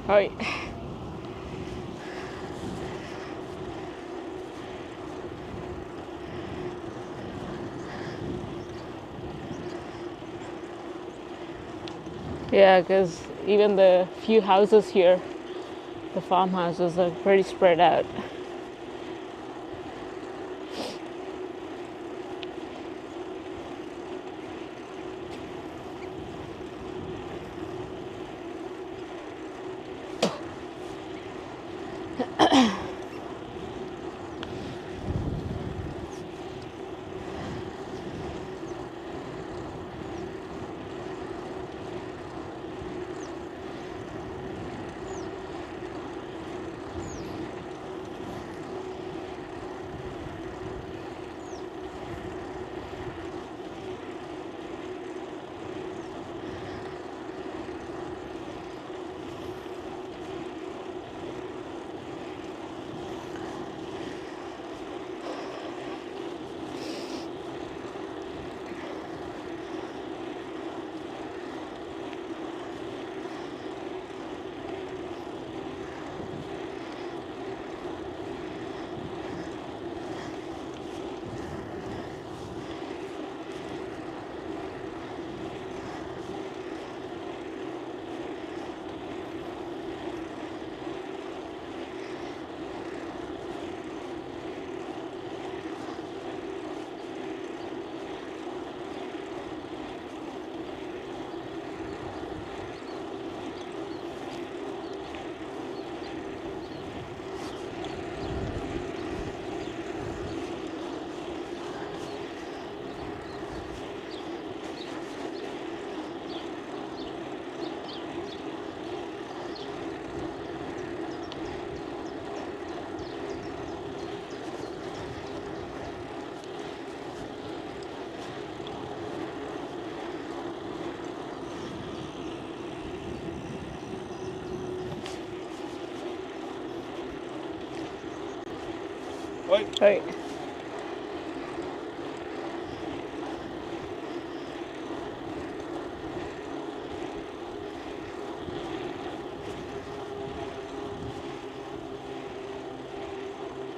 Hi. Yeah, because even the few houses here, the farmhouses, are pretty spread out. Oi. Right.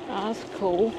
That's cool.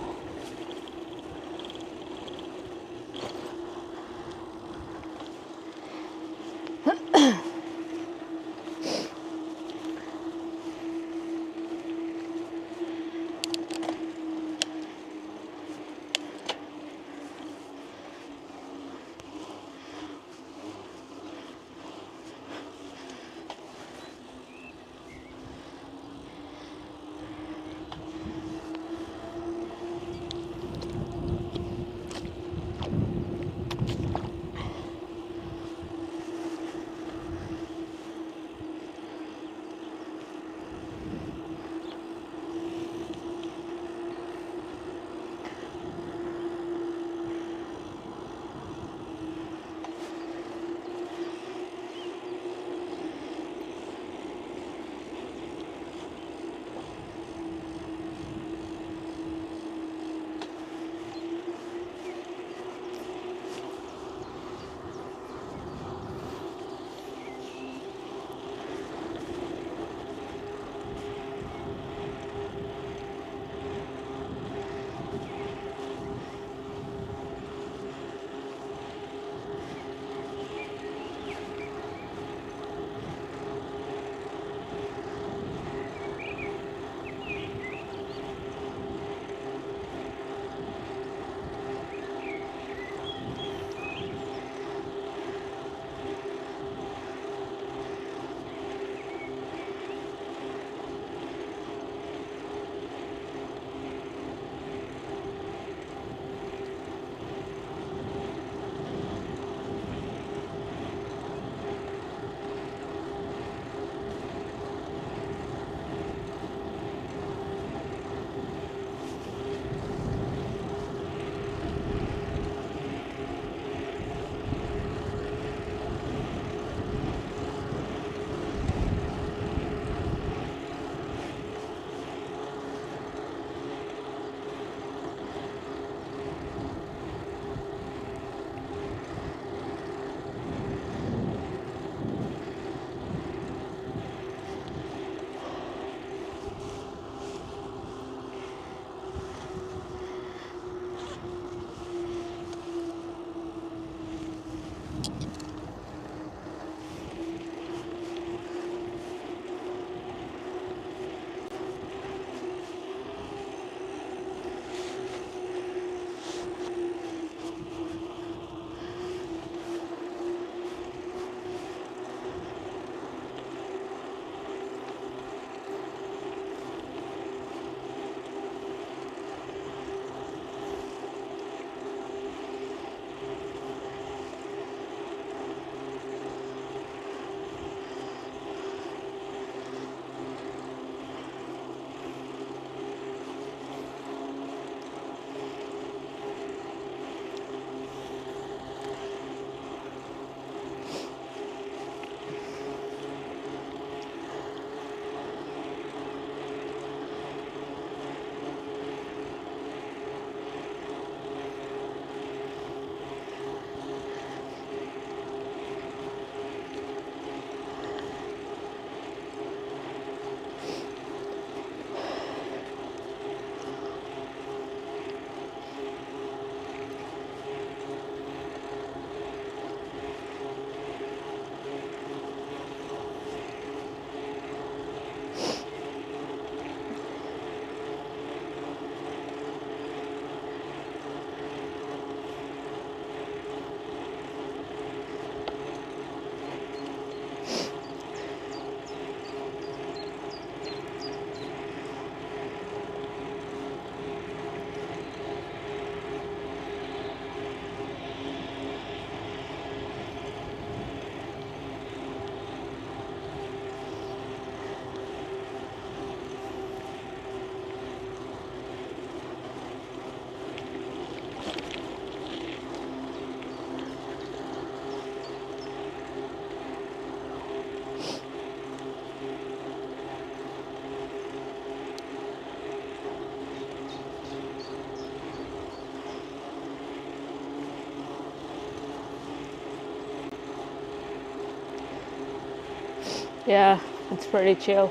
Yeah, it's pretty chill.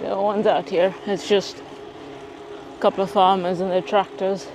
The ones out here, it's just a couple of farmers and their tractors.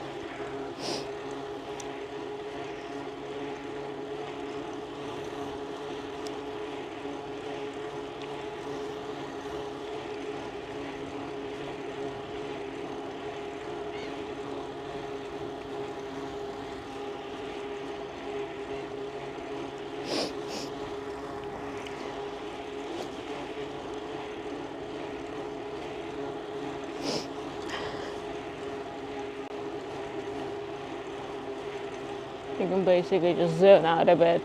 You can basically just zone out a bit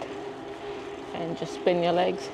and just spin your legs.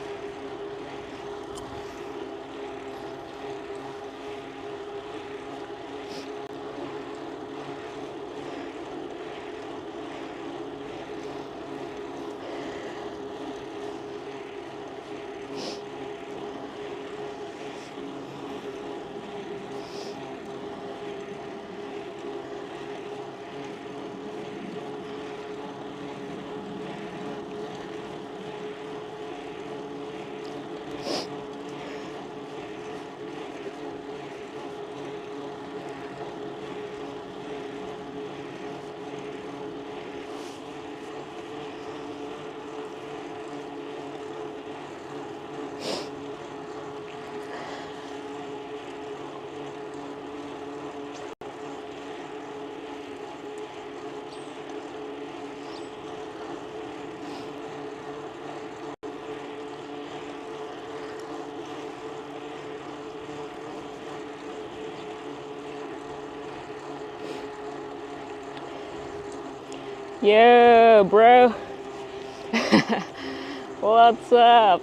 Yo, bro. What's up?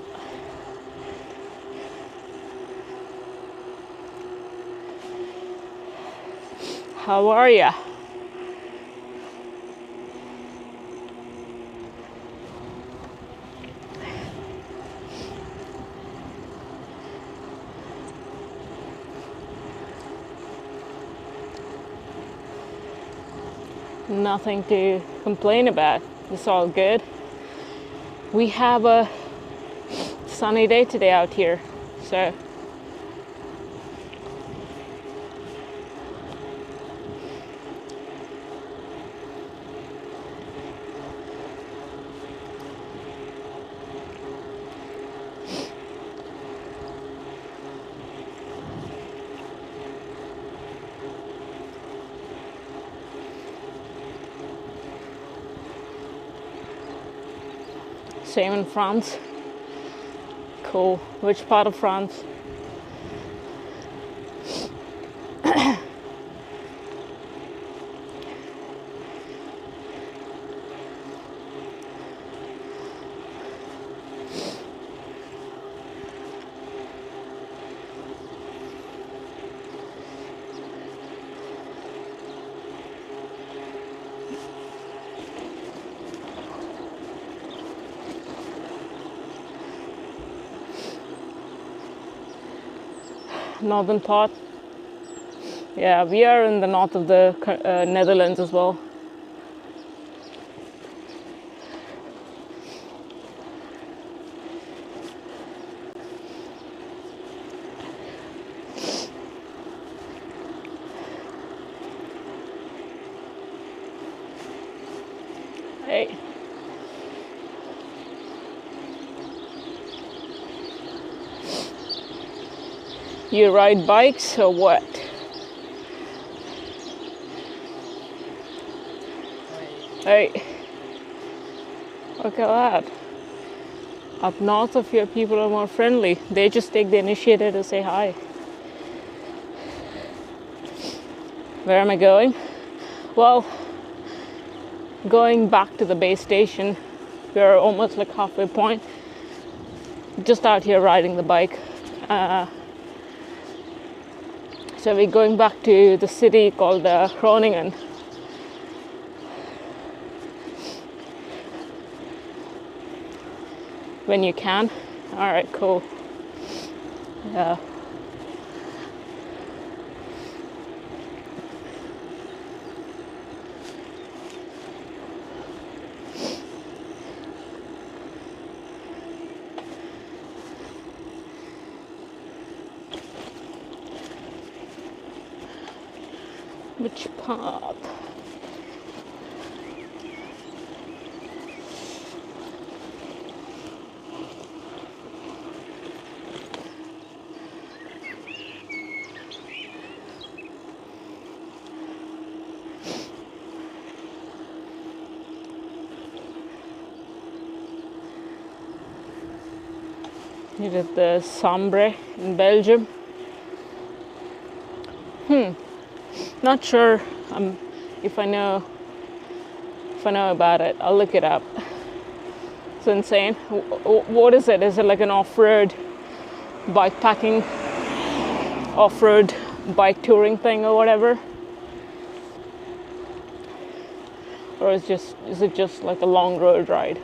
How are ya? Nothing to complain about. It's all good. We have a sunny day today out here, so same in France. Cool. Which part of France? Northern part. Yeah, we are in the north of the Netherlands as well. Hey. You ride bikes or what? Hey, look at that. Up north of here, people are more friendly. They just take the initiative to say hi. Where am I going? Well, going back to the base station. We're almost like halfway point. Just out here riding the bike. So we're going back to the city called Groningen. When you can. All right, cool. Yeah. path. You did the Sambre in Belgium. Not sure if I know about it. I'll look it up. It's insane. What is it? Is it like an off-road bike packing, off-road bike touring thing or whatever? Or is it just like a long road ride?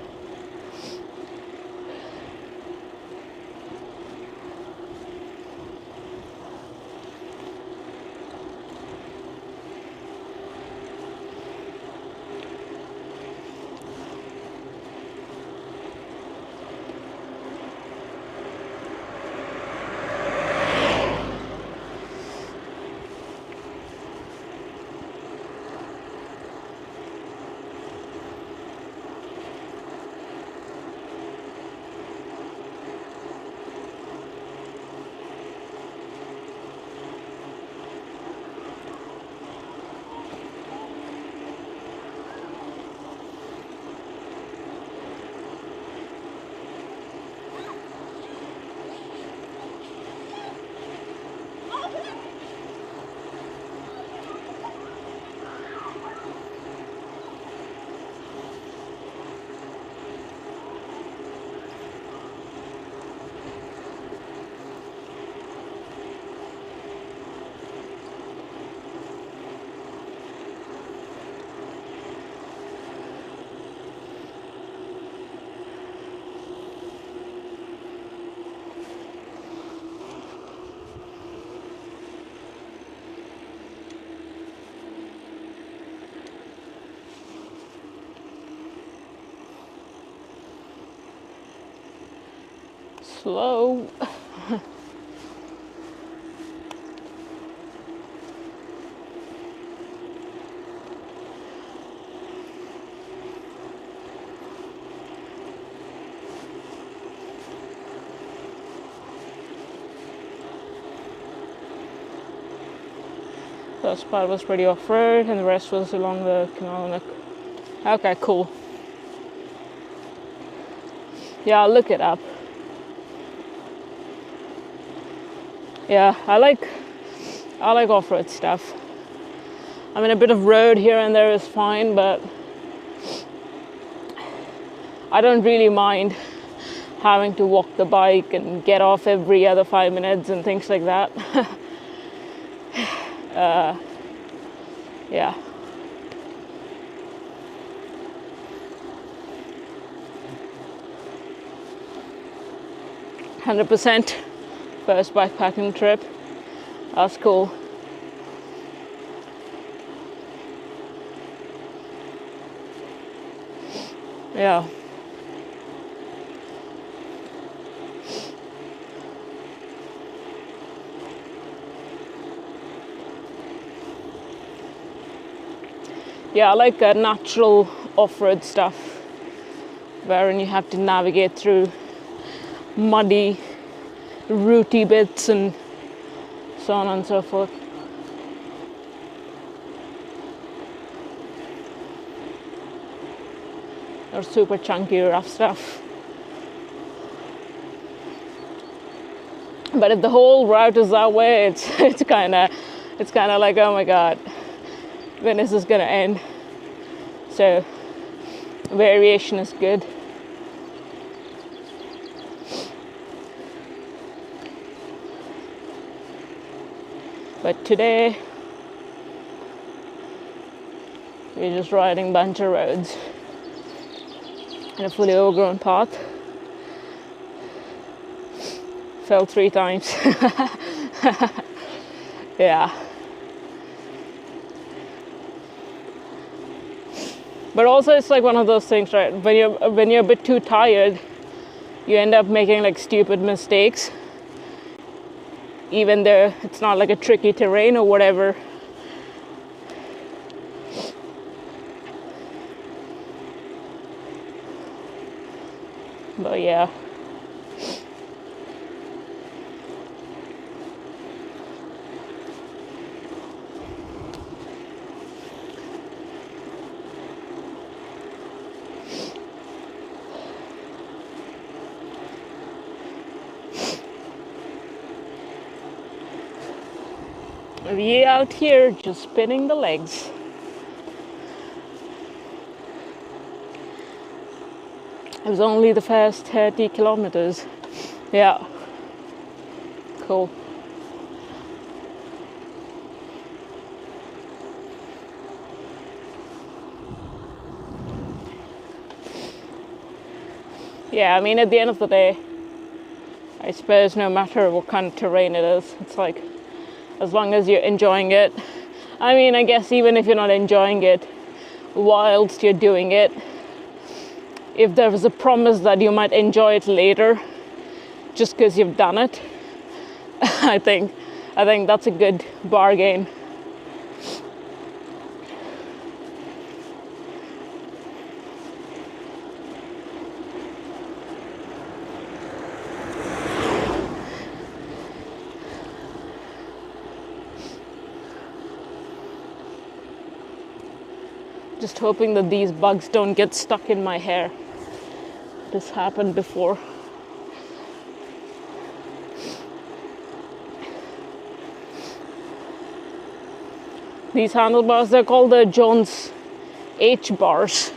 Slow. First part was pretty off-road and the rest was along the canal. Okay, cool. Yeah, I'll look it up. Yeah, I like off-road stuff. I mean, a bit of road here and there is fine, but I don't really mind having to walk the bike and get off every other 5 minutes and things like that. Yeah. "100% first bikepacking trip." That's cool. Yeah. Yeah, I like natural off-road stuff, wherein you have to navigate through muddy, rooty bits and so on and so forth. Or super chunky, rough stuff. But if the whole route is that way, it's kind of like, oh my god, when is this gonna end? So variation is good. But today we're just riding a bunch of roads in a fully overgrown path. Fell 3 times. Yeah. But also it's like one of those things, right? When you're a bit too tired, you end up making like stupid mistakes. Even though it's not like a tricky terrain or whatever. But yeah. We out here just spinning the legs. It was only the first 30 kilometers. Yeah. Cool. Yeah, I mean, at the end of the day, I suppose no matter what kind of terrain it is, it's like, as long as you're enjoying it. I mean, I guess even if you're not enjoying it whilst you're doing it, if there was a promise that you might enjoy it later, just because you've done it, I think that's a good bargain. Just hoping that these bugs don't get stuck in my hair. This happened before. These handlebars, they're called the Jones H bars.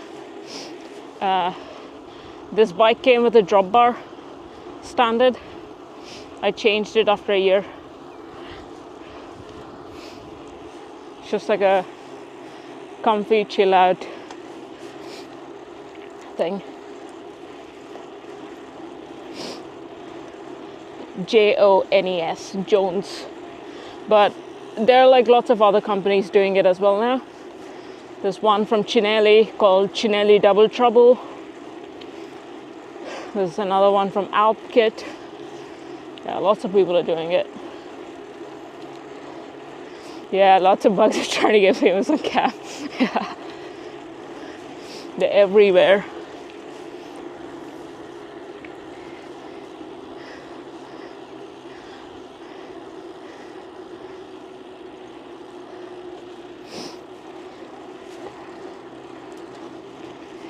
This bike came with a drop bar, standard. I changed it after a year. It's just like a comfy chill out thing. Jones, Jones. But there are like lots of other companies doing it as well now. There's one from Cinelli called Cinelli Double Trouble. There's another one from Alpkit. Yeah, lots of people are doing it. Yeah, lots of bugs are trying to get famous on cam. Yeah. They're everywhere.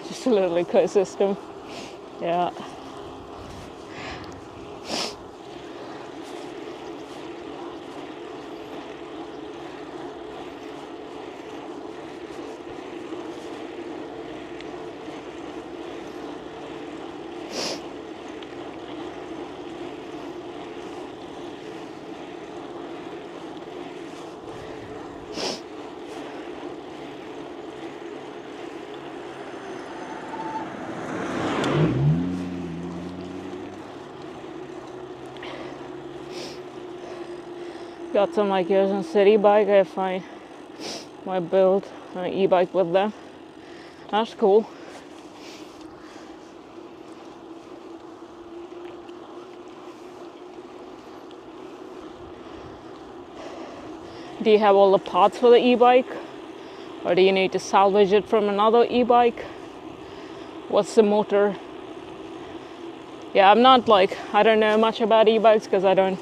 Just a little ecosystem. Yeah. Got some like here's a city bike. I find my build an e-bike with them. That's cool. Do you have all the parts for the e-bike, or do you need to salvage it from another e-bike? What's the motor? Yeah, I'm not like, I don't know much about e-bikes because I don't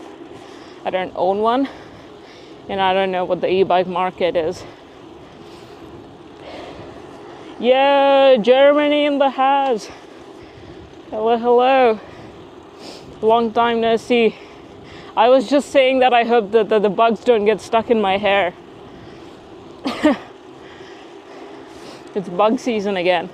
own one, and I don't know what the e-bike market is. Yeah, Germany in the house. Hello, hello. Long time no see. I was just saying that I hope that the bugs don't get stuck in my hair. It's bug season again.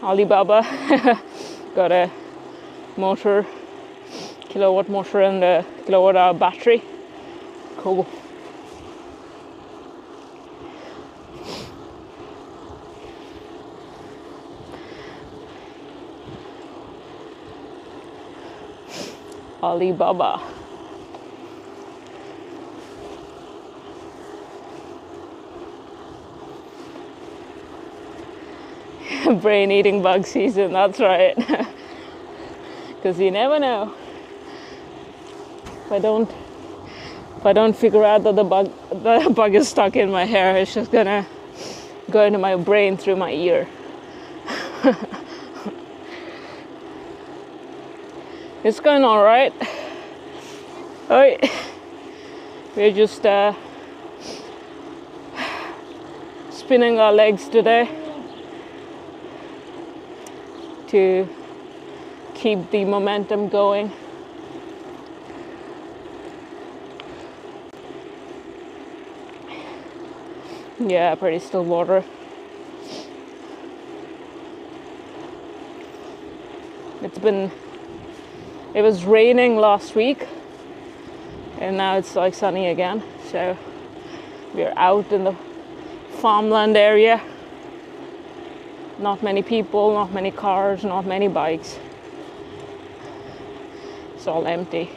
Alibaba got a motor, kilowatt motor and a kilowatt hour battery. Cool. Alibaba. Brain eating bug season, that's right. because you never know. If I don't figure out that the bug is stuck in my hair, it's just gonna go into my brain through my ear. It's going all right. We're just spinning our legs today to keep the momentum going. Yeah, pretty still water. It was raining last week and now it's like sunny again. So we're out in the farmland area. Not many people, not many cars, not many bikes. It's all empty.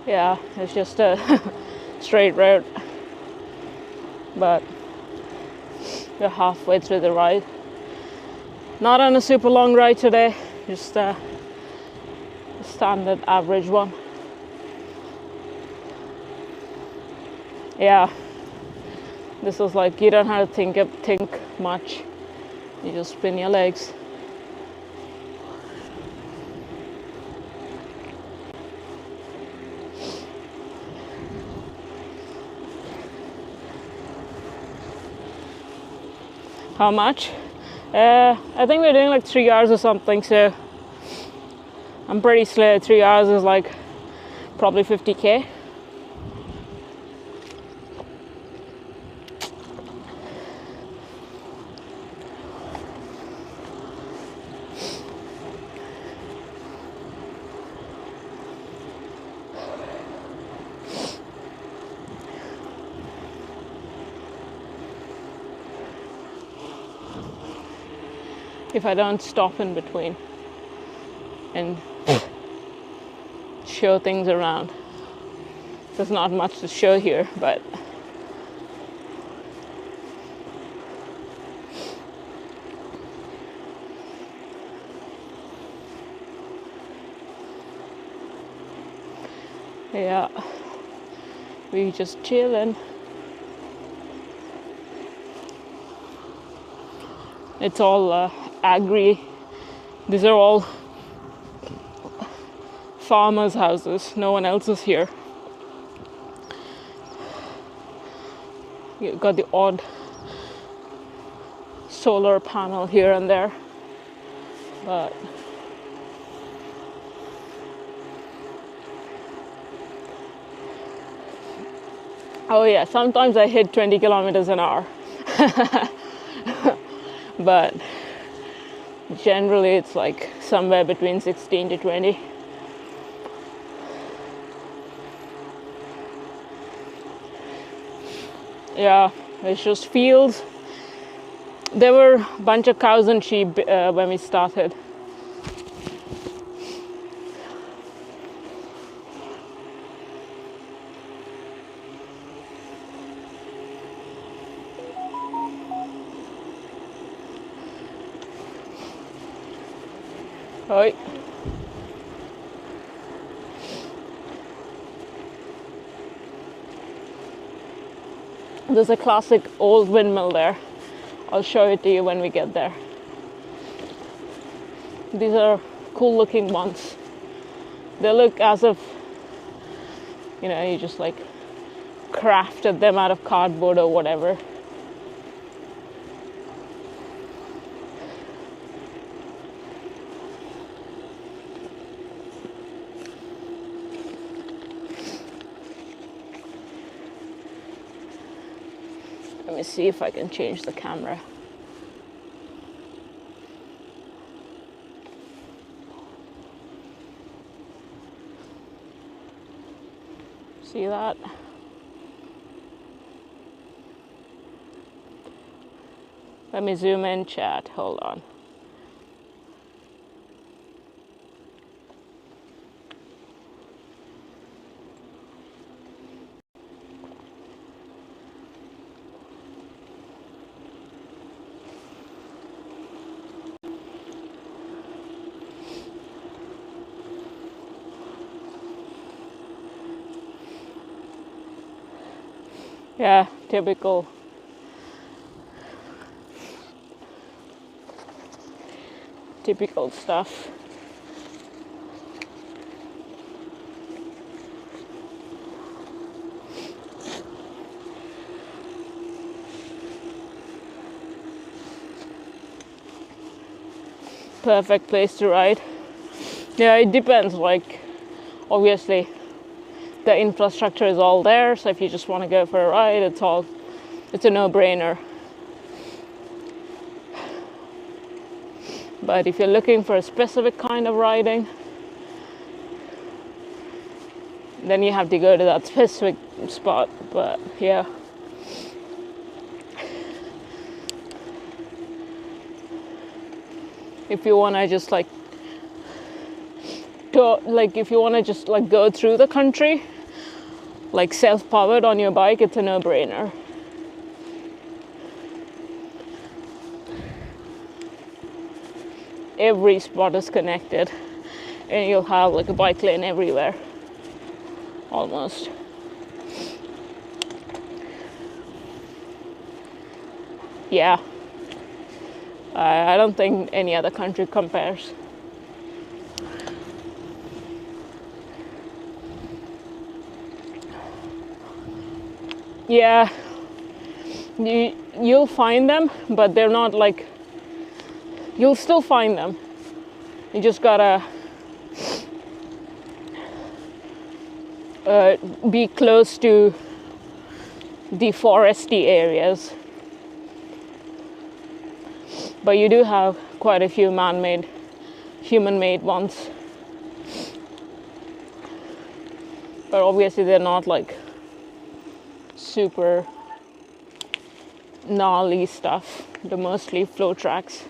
Yeah, it's just a straight road, but we're halfway through the ride. Not on a super long ride today, just a standard average one. Yeah, this is like you don't have to think much. You just spin your legs. How much? I think we're doing like 3 hours or something, so I'm pretty slow. 3 hours is like probably 50k. If I don't stop in between and show things around. There's not much to show here, but yeah, we just chilling. It's all agri. These are all farmers' houses. No one else is here. You got the odd solar panel here and there, but oh yeah, sometimes I hit 20 kilometers an hour. But generally it's like somewhere between 16 to 20. Yeah, it's just fields. There were a bunch of cows and sheep when we started. Oi. There's a classic old windmill there. I'll show it to you when we get there. These are cool looking ones. They look as if, you know, you just like crafted them out of cardboard or whatever. Let me see if I can change the camera. See that? Let me zoom in, chat. Hold on. Yeah, typical. Typical stuff. Perfect place to ride. Yeah, it depends. Like, obviously, the infrastructure is all there. So if you just want to go for a ride, it's a no-brainer. But if you're looking for a specific kind of riding, then you have to go to that specific spot. But yeah. If you want to just if you want to just go through the country, like self-powered on your bike, it's a no-brainer. Every spot is connected, and you'll have like a bike lane everywhere, almost. Yeah, I don't think any other country compares. Yeah, you'll find them, but they're not like, you'll still find them. You just gotta be close to the foresty areas. But you do have quite a few man-made, human-made ones. But obviously they're not like super gnarly stuff. They're mostly flow tracks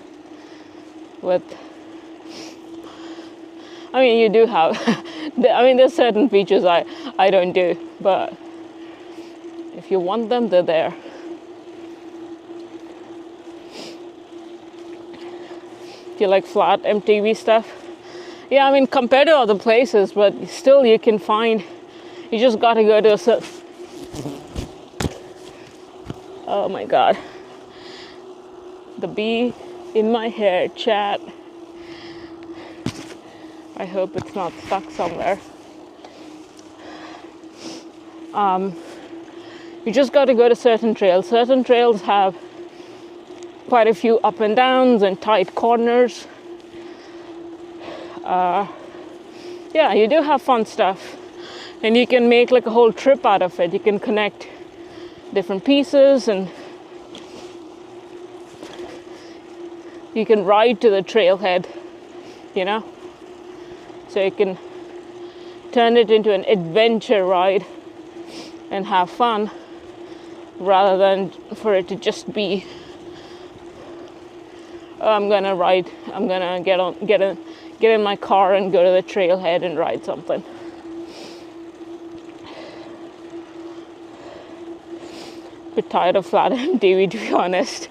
with, I mean, you do have I mean, there's certain features I don't do, but if you want them, they're there. If you like flat MTB stuff, yeah, I mean, compared to other places, but still you can find, you just gotta go to a certain, oh my god, the bee in my hair, chat. I hope it's not stuck somewhere. You just got to go to certain trails. Certain trails have quite a few up and downs and tight corners. Yeah, you do have fun stuff, and you can make like a whole trip out of it. You can connect different pieces, and you can ride to the trailhead, you know? So you can turn it into an adventure ride and have fun, rather than for it to just be, oh, I'm gonna ride, I'm gonna get in my car and go to the trailhead and ride something. Bit tired of flat MTB, to be honest.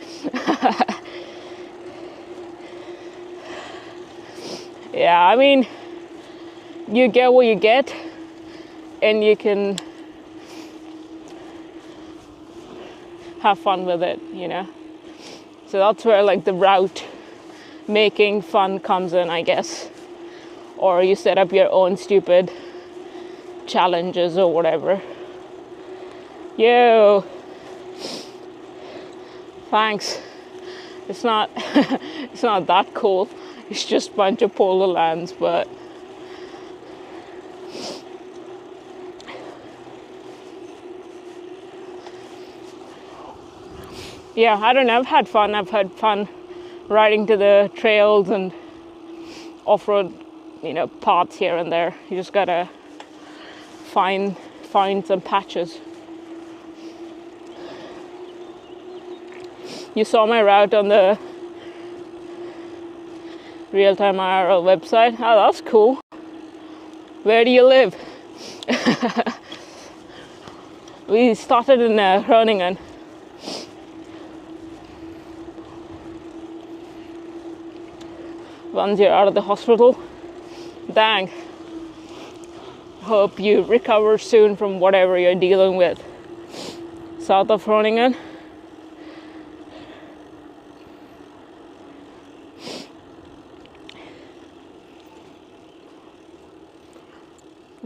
Yeah, I mean, you get what you get, and you can have fun with it, you know? So that's where like the route making fun comes in, I guess. Or you set up your own stupid challenges or whatever. Yo, thanks. It's not it's not that cool. It's just a bunch of polar lands, but yeah, I don't know, I've had fun. I've had fun riding to the trails and off-road, you know, parts here and there. You just gotta find some patches. You saw my route on the Real-Time IRL website. Oh, that's cool. Where do you live? We started in Groningen. Once you're out of the hospital, dang. Hope you recover soon from whatever you're dealing with. South of Groningen.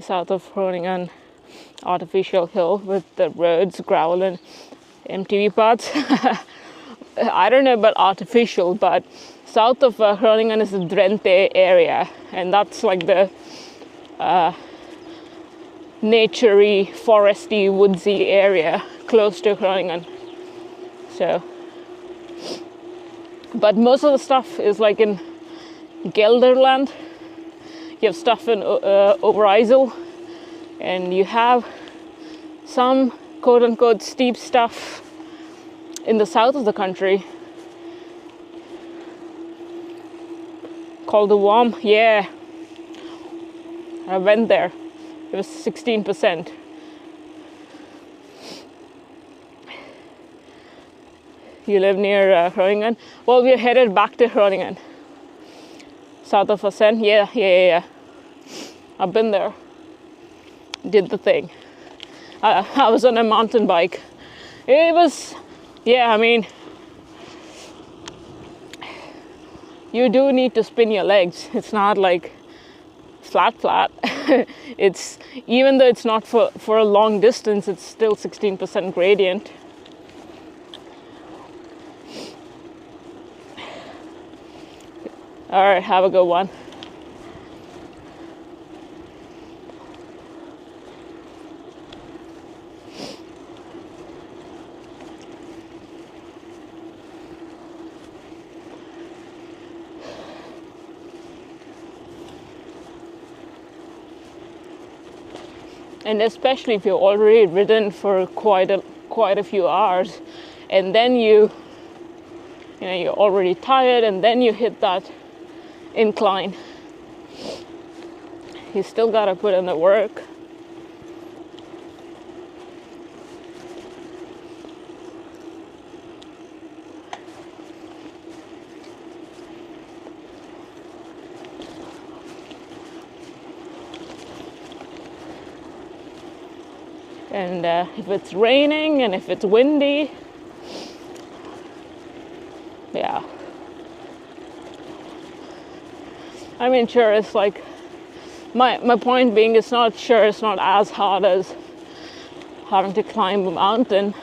South of Groningen, artificial hill with the roads, gravel and MTB paths. I don't know about artificial, but south of Groningen is the Drenthe area, and that's like the naturey, foresty, woodsy area close to Groningen. So, but most of the stuff is like in Gelderland. You have stuff in Overijssel, and you have some quote-unquote steep stuff in the south of the country called the WOM. Yeah, I went there. It was 16%. You live near Groningen? Well, we're headed back to Groningen. South of Assen? Yeah. I've been there. Did the thing. I was on a mountain bike. It was, yeah, I mean, you do need to spin your legs. It's not like flat. It's, even though it's not for a long distance, it's still 16% gradient. All right, have a good one. And especially if you're already ridden for quite a few hours, and then you're already tired, and then you hit that incline. You still gotta put in the work. And if it's raining and if it's windy, yeah. I mean, sure, it's like, my point being, it's not as hard as having to climb a mountain,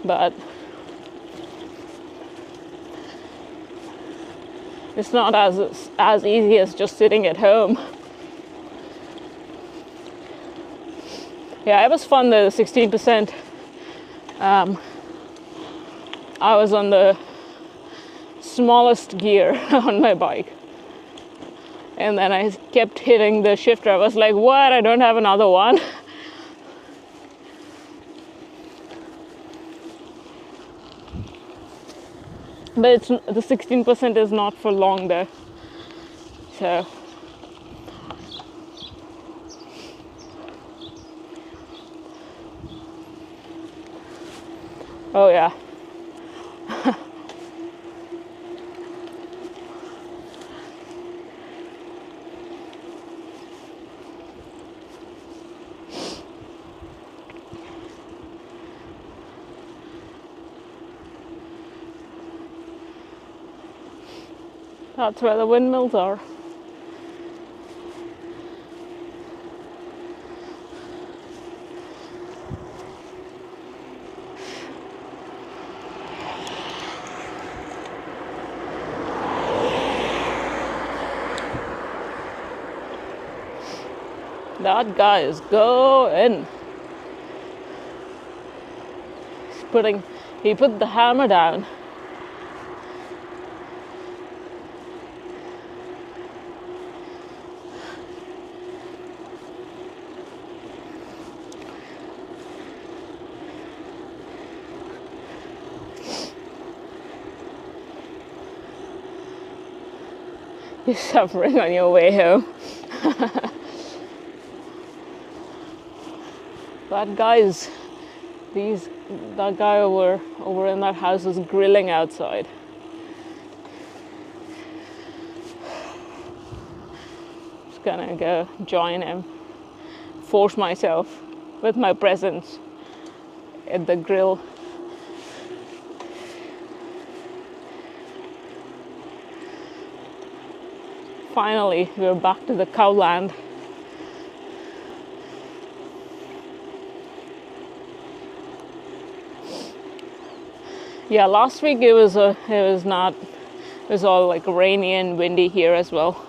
but it's not as easy as just sitting at home. Yeah, it was fun, the 16%. I was on the smallest gear on my bike. And then I kept hitting the shifter. I was like, what? I don't have another one. But the 16% is not for long though. So. Oh yeah. That's where the windmills are. That guy is going. He put the hammer down. You're suffering on your way home. That guy's that guy over in that house is grilling outside. Just gonna go join him, force myself with my presence at the grill. Finally, we're back to the cowland. Yeah, last week it was all like rainy and windy here as well.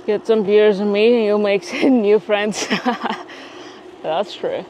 Get some beers with me and you'll make some new friends. That's true.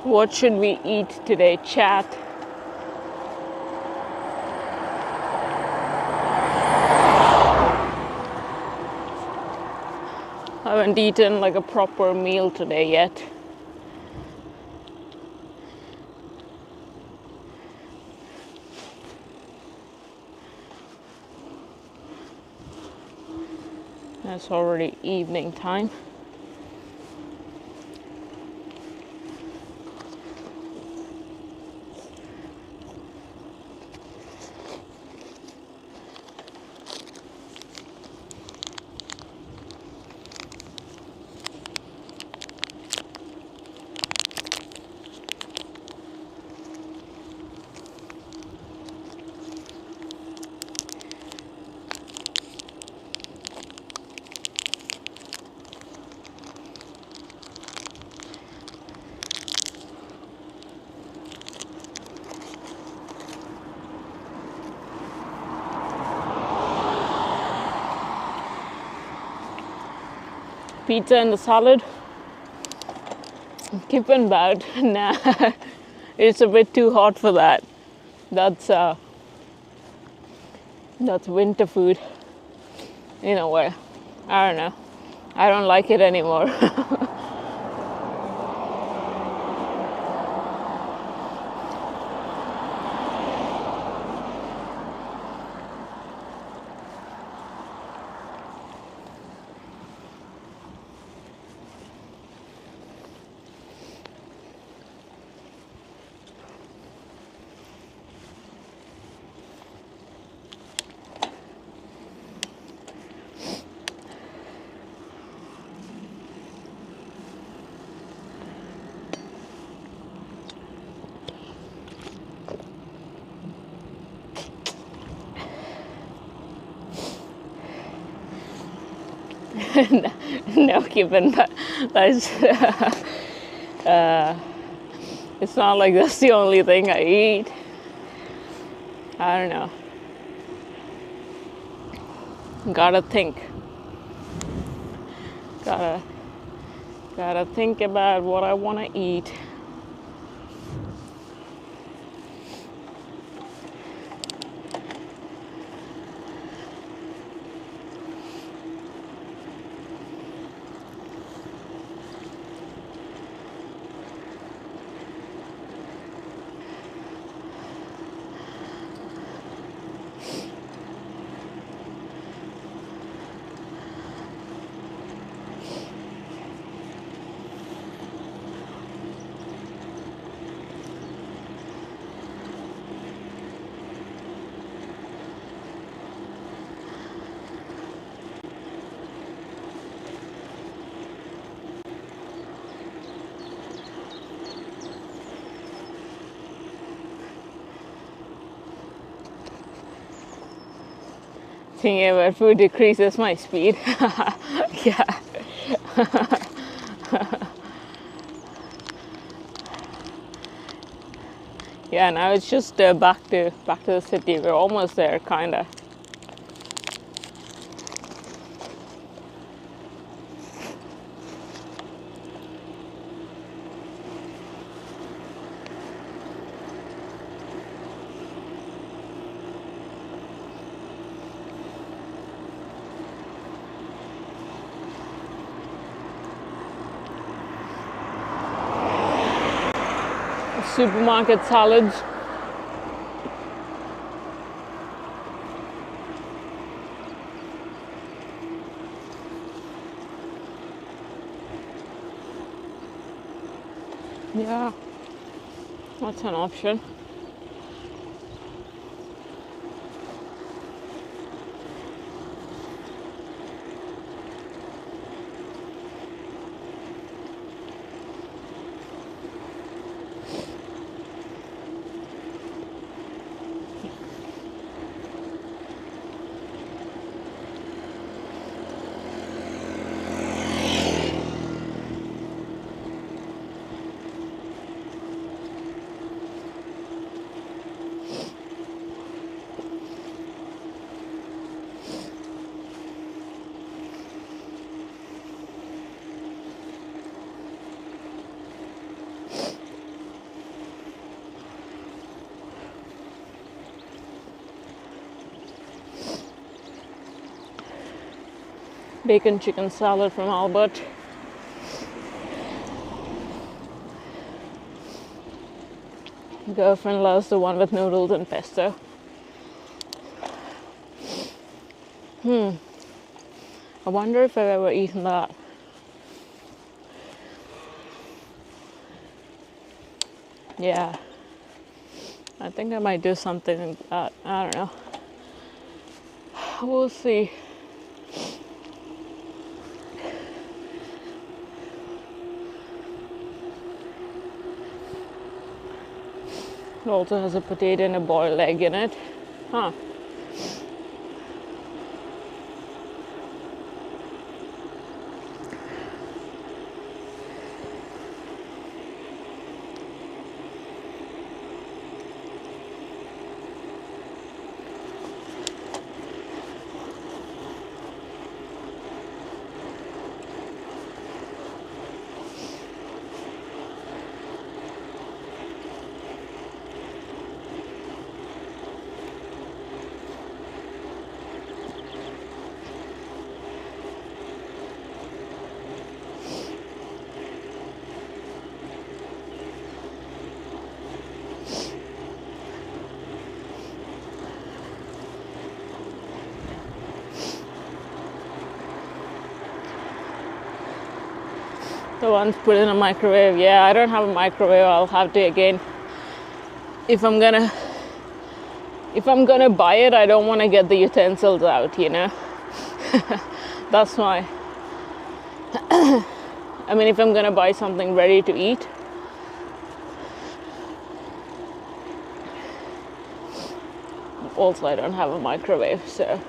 What should we eat today, chat? I haven't eaten like a proper meal today yet. It's already evening time. Pizza and the salad. Keeping bad. Nah, it's a bit too hot for that. That's winter food in a way. I don't know. I don't like it anymore. No, given that's it's not like that's the only thing I eat. I don't know. Gotta think. Gotta think about what I want to eat. Thinking about food decreases my speed. Yeah. Yeah, now it's just back to the city. We're almost there, kinda. Supermarket salads. Yeah, that's an option. Bacon chicken salad from Albert. Girlfriend loves the one with noodles and pesto. I wonder if I've ever eaten that. Yeah, I think I might do something like that. I don't know. We'll see. It also has a potato and a boiled egg in it. Huh. The ones put in a microwave. Yeah, I don't have a microwave. I'll have to again. If I'm gonna buy it, I don't want to get the utensils out, you know. That's why. I mean, if I'm gonna buy something ready to eat, also I don't have a microwave, so.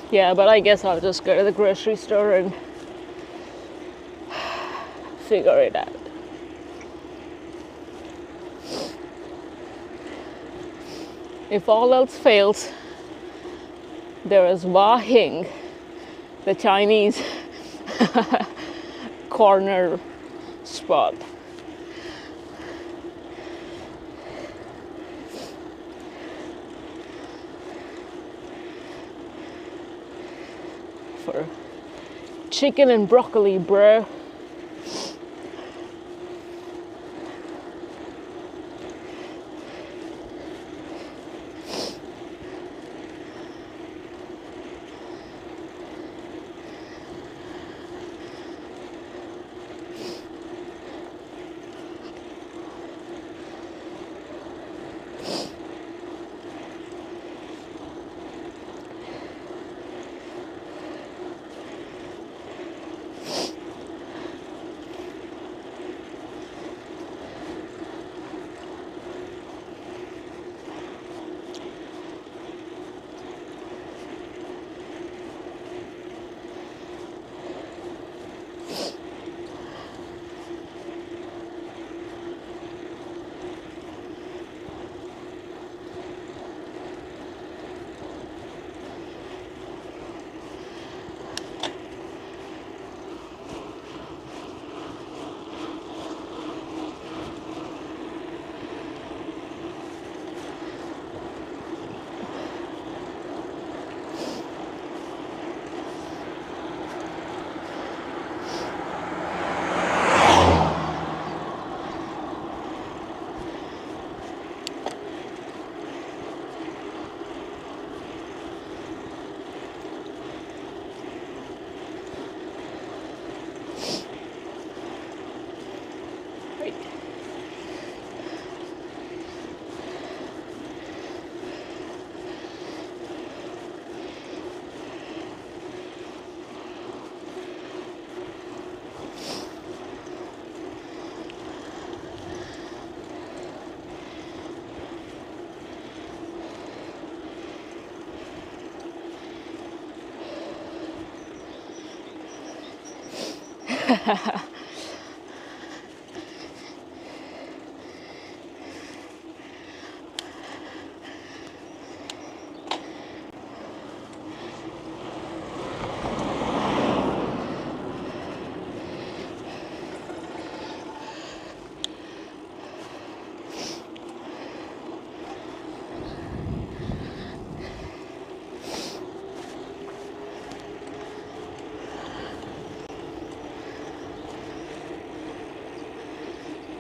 Yeah, but I guess I'll just go to the grocery store and figure it out. If all else fails, there is Wah Hing, the Chinese corner spot. For chicken and broccoli, bro.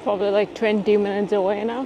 Probably like 20 minutes away now.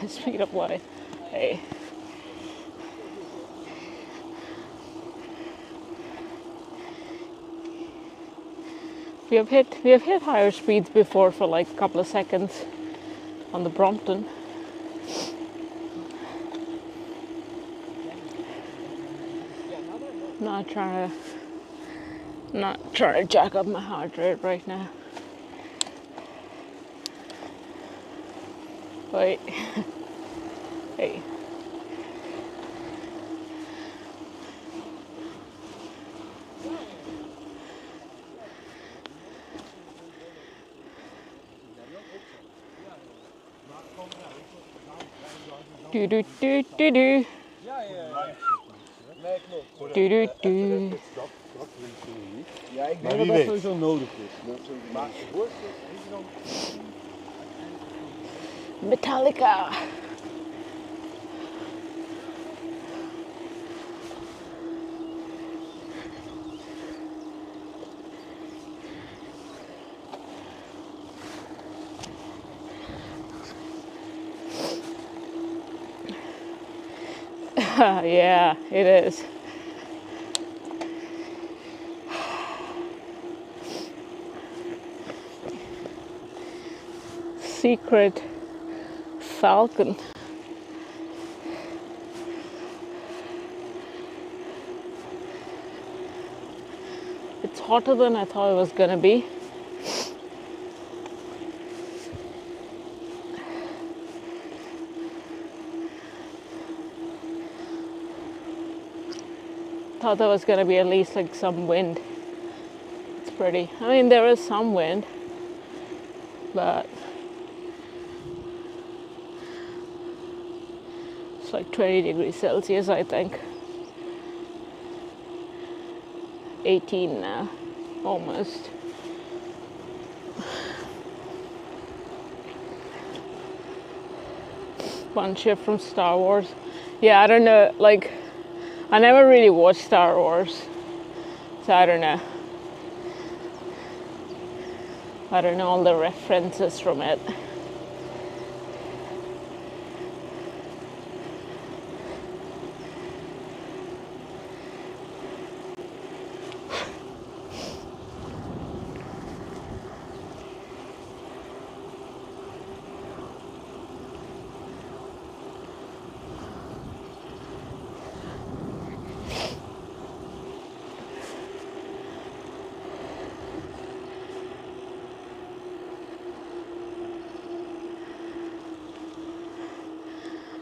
Speed of light. Hey. We have hit higher speeds before for like a couple of seconds on the Brompton. Not trying to jack up my heart rate right now. Wait. Hey. Do do do do do. Do do do. Ja, ik denk dat dat sowieso nodig is. Maar Metallica. Yeah, it is. Secret Falcon. It's hotter than I thought it was gonna be. Thought there was gonna be at least like some wind. It's pretty. I mean, there is some wind, but it's like 20 degrees Celsius, I think. 18 now, almost. One ship from Star Wars. Yeah, I don't know, like, I never really watched Star Wars, so I don't know. I don't know all the references from it.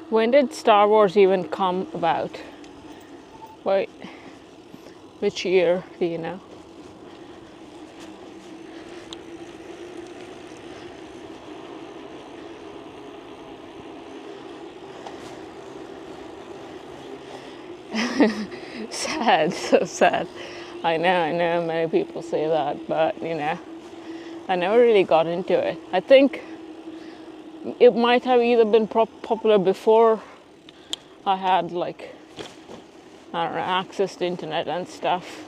When did Star Wars even come about? Wait, which year do you know? Sad, so sad. I know, many people say that, but you know, I never really got into it. I think it might have either been popular before I had, like, I don't know, access to internet and stuff.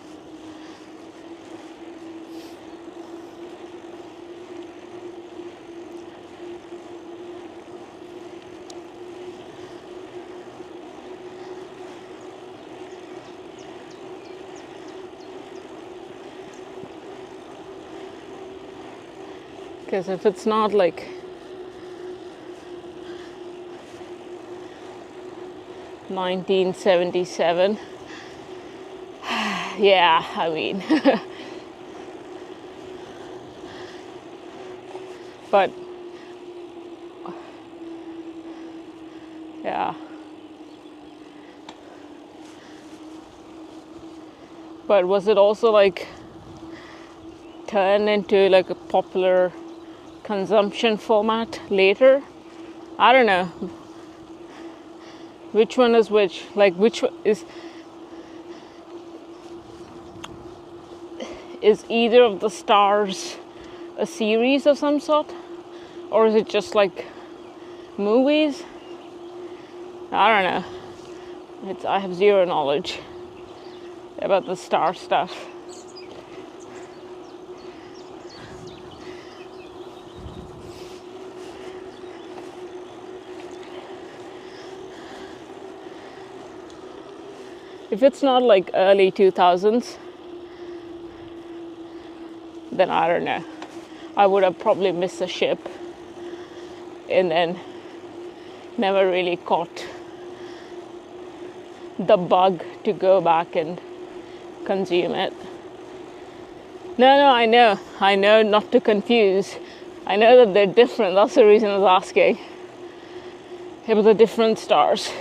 Because if it's not like $1977, yeah, I mean, but yeah, but was it also like turned into like a popular consumption format later? I don't know. Which one is which? Like, which is either of the stars a series of some sort, or is it just like movies? I don't know. I have zero knowledge about the star stuff. If it's not like early 2000s, then I don't know. I would have probably missed a ship and then never really caught the bug to go back and consume it. No, I know not to confuse. I know that they're different, that's the reason I was asking. About the different stars.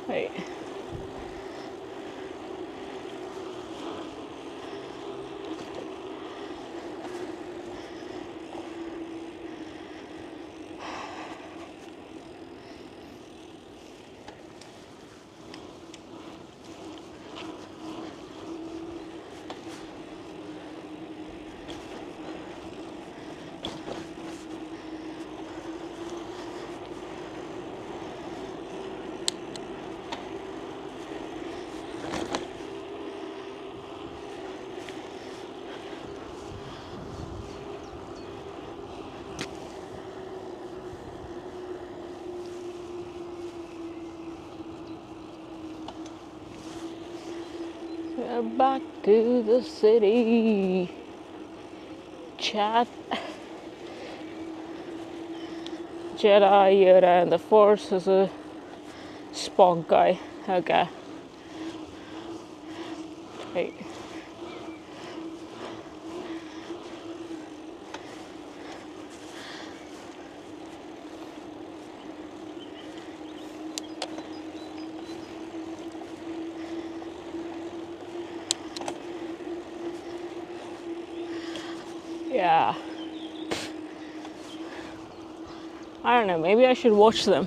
Wait. We're back to the city. Chat. Jedi, Yoda, and the Force is a Spock guy. Okay. Wait. Yeah. I don't know, maybe I should watch them.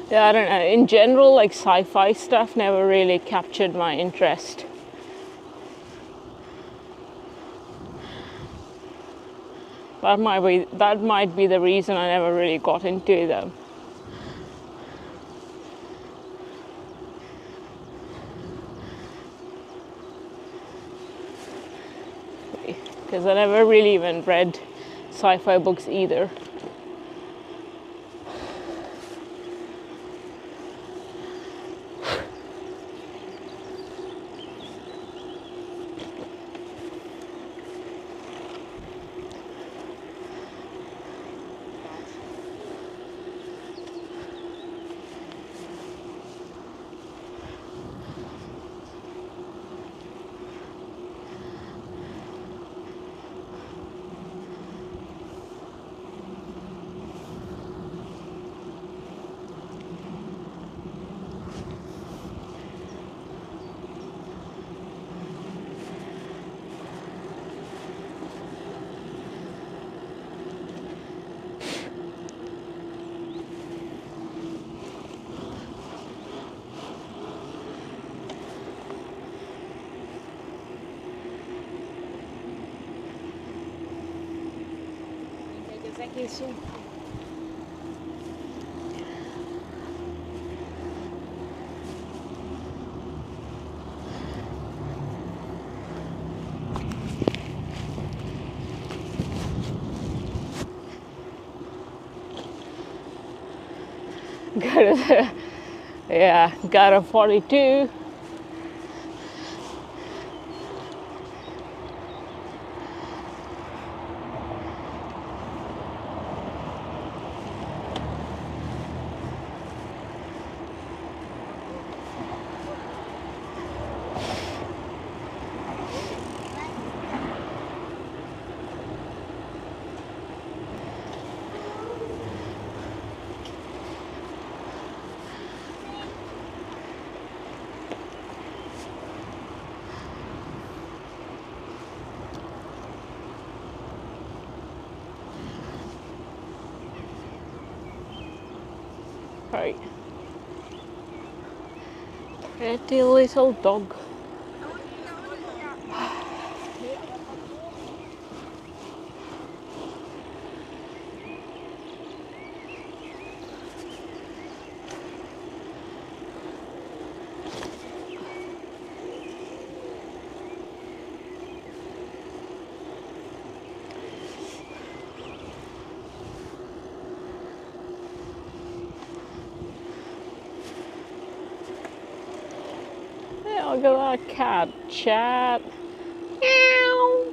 Yeah, I don't know. In general, like sci-fi stuff never really captured my interest. That might be the reason I never really got into them. because I never really even read sci-fi books either. Isso. Yeah, got a 42. Right. Pretty little dog. Look at that cat chat. Meow.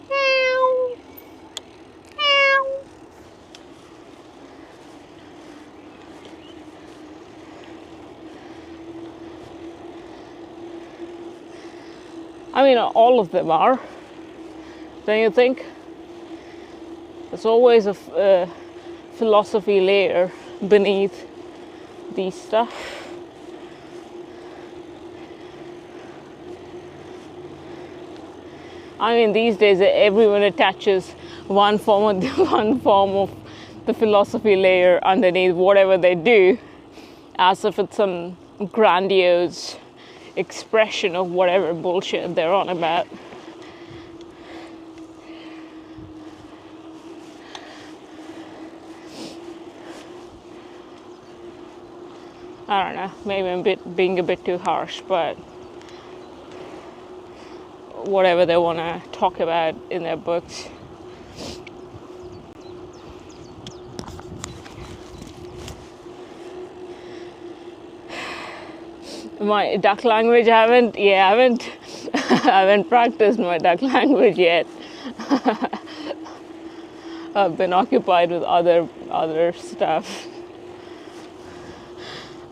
Meow. Meow. I mean, all of them are. Don't you think? There's always a philosophy layer beneath these stuff. I mean, these days everyone attaches one form of the philosophy layer underneath whatever they do, as if it's some grandiose expression of whatever bullshit they're on about. I don't know, maybe I'm being a bit too harsh, but whatever they want to talk about in their books. My duck language, I haven't practiced my duck language yet. I've been occupied with other stuff.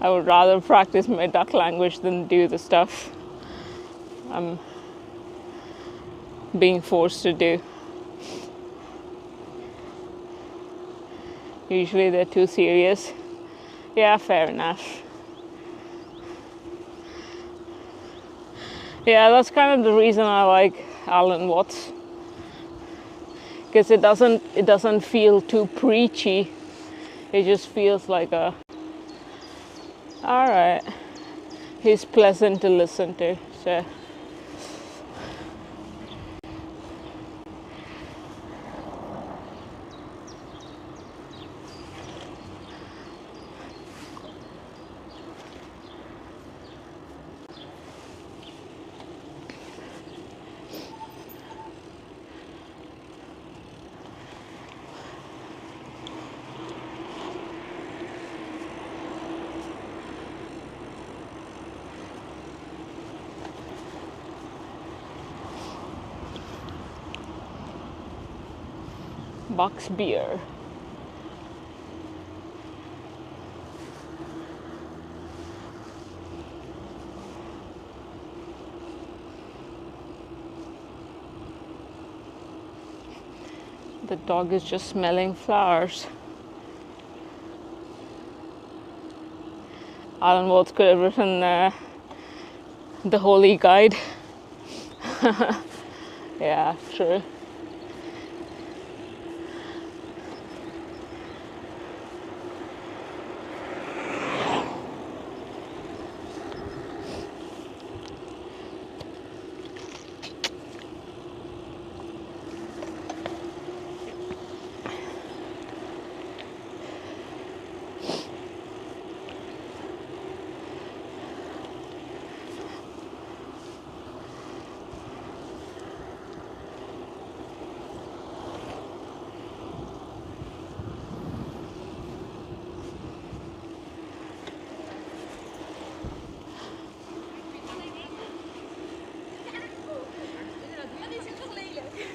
I would rather practice my duck language than do the stuff I'm being forced to do. Usually they're too serious. Yeah, fair enough. Yeah, that's kind of the reason I like Alan Watts, because it doesn't feel too preachy. It just feels like a, all right, he's pleasant to listen to. So Bucks beer. The dog is just smelling flowers. Alan Watts could have written the Holy Guide. Yeah, true.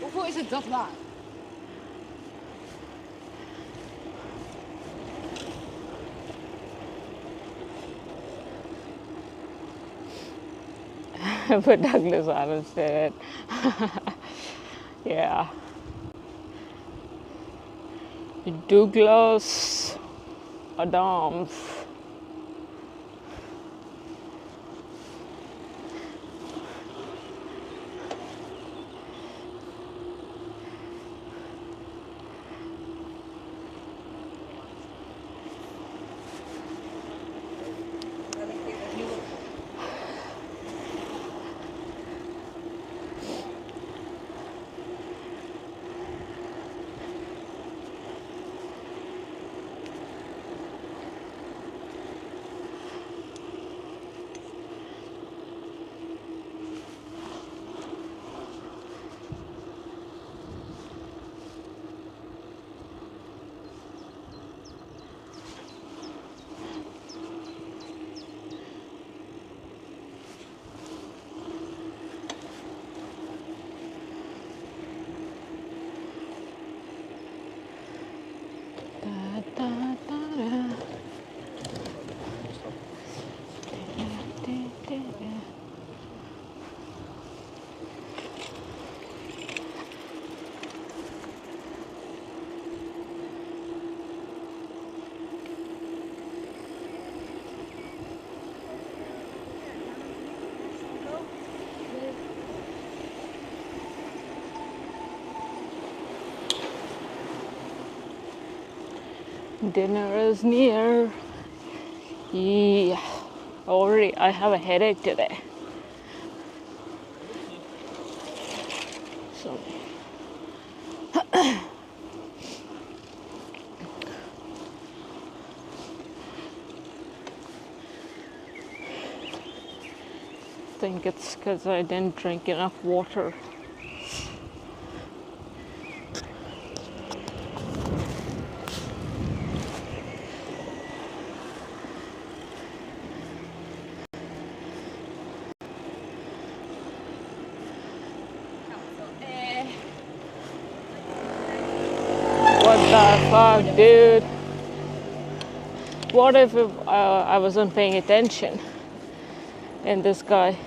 Hoeveel is het dat waard? But Douglas Adams did it. Yeah. Douglas Adams. Dinner is near. Yeah. Already, I have a headache today. So. I think it's because I didn't drink enough water. What the fuck, dude? What if I wasn't paying attention and this guy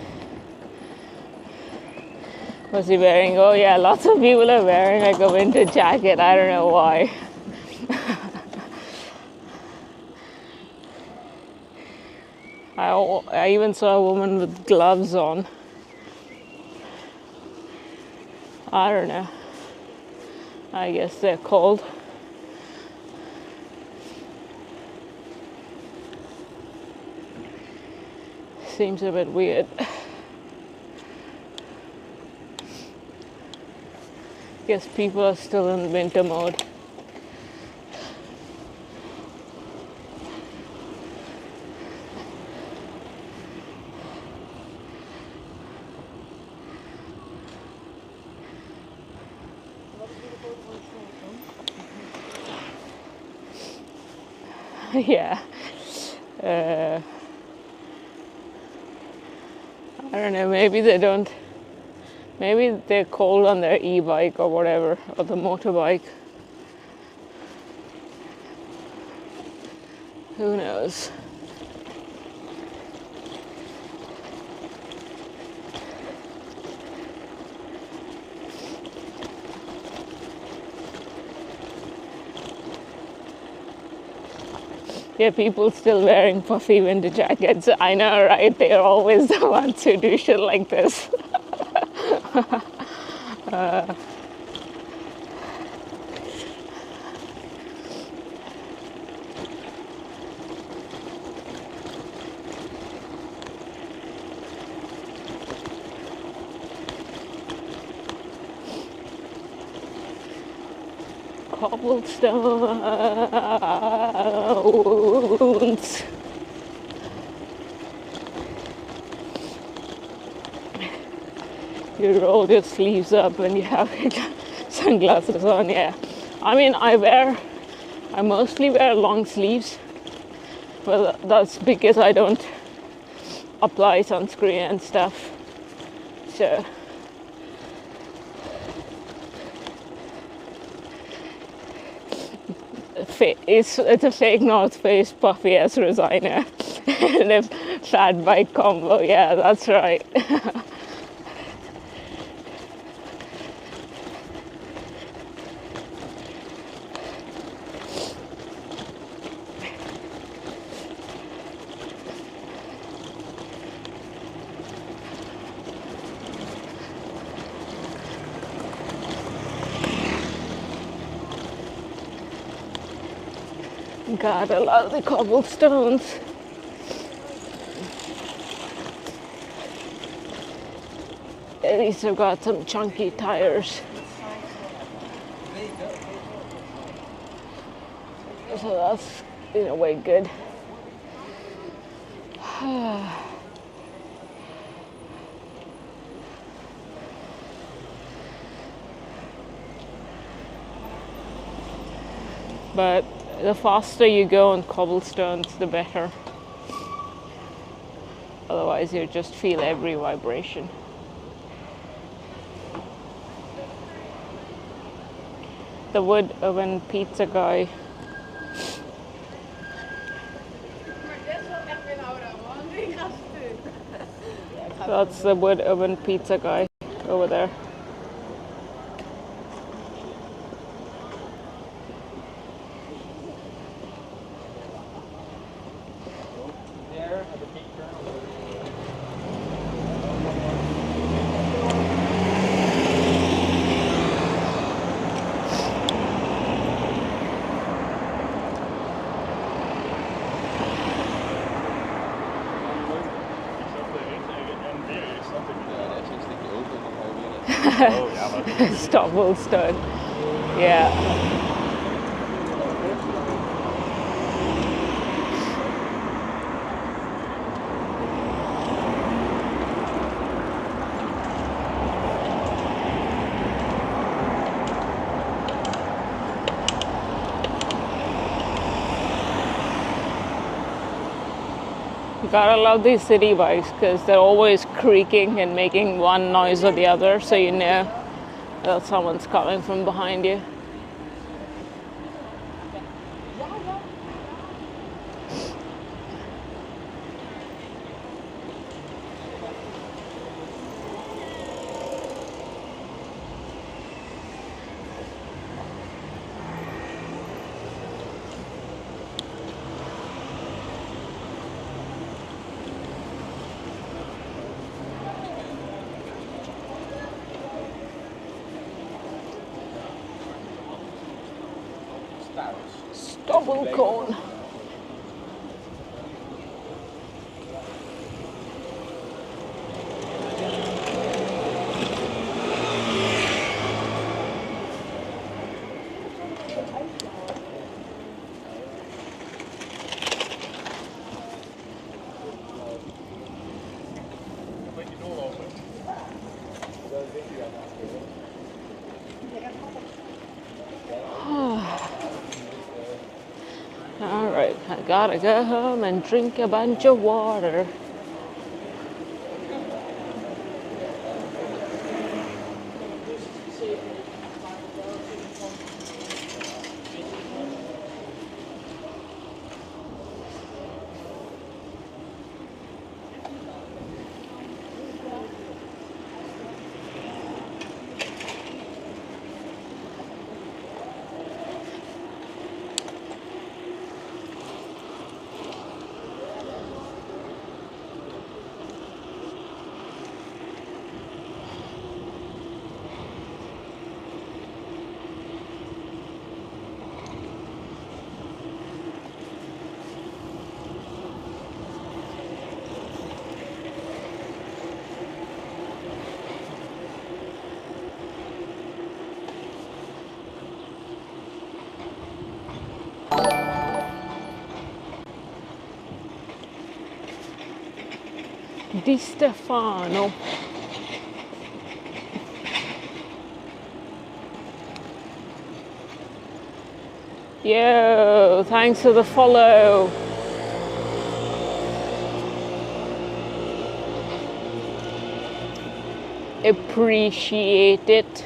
was he wearing? Oh yeah, lots of people are wearing like a winter jacket. I don't know why. I even saw a woman with gloves on. I don't know. I guess they're cold. Seems a bit weird. Guess people are still in winter mode. Yeah. I don't know, maybe they don't. Maybe they're cold on their e-bike or whatever, or the motorbike. Who knows? Yeah, people still wearing puffy winter jackets. I know, right? They're always the ones who do shit like this. Cobblestones. You roll your sleeves up when you have sunglasses on, yeah. I mean, I mostly wear long sleeves, but that's because I don't apply sunscreen and stuff. So it's a fake North Face puffy as Rosina and a fat bike combo. Yeah, that's right. God, I love the cobblestones. At least I've got some chunky tires. So that's in a way good. But the faster you go on cobblestones, the better. Otherwise, you just feel every vibration. The wood oven pizza guy. That's the wood oven pizza guy over there. Cobblestone. Yeah. Gotta love these city bikes because they're always creaking and making one noise or the other, so you know that someone's coming from behind you. Stubble cone. All right, I gotta go home and drink a bunch of water. Di Stefano. Yo, thanks for the follow. Appreciate it.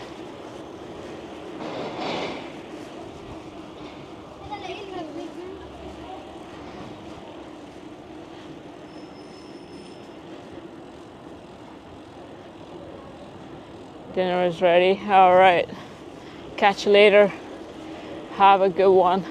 Dinner is ready. All right. Catch you later. Have a good one.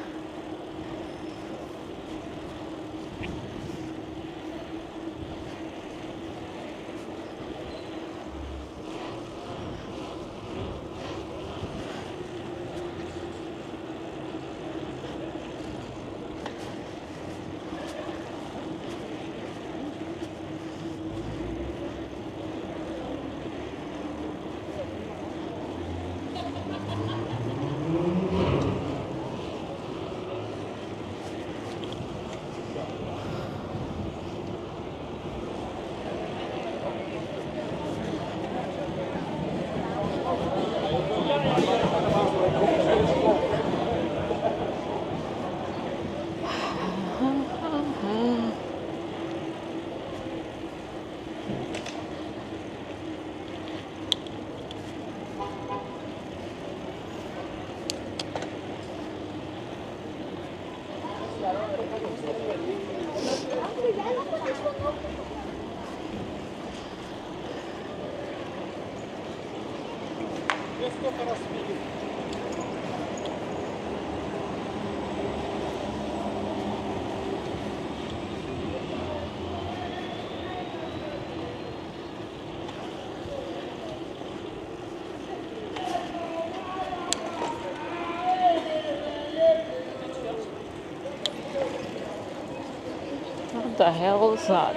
What the hell is that?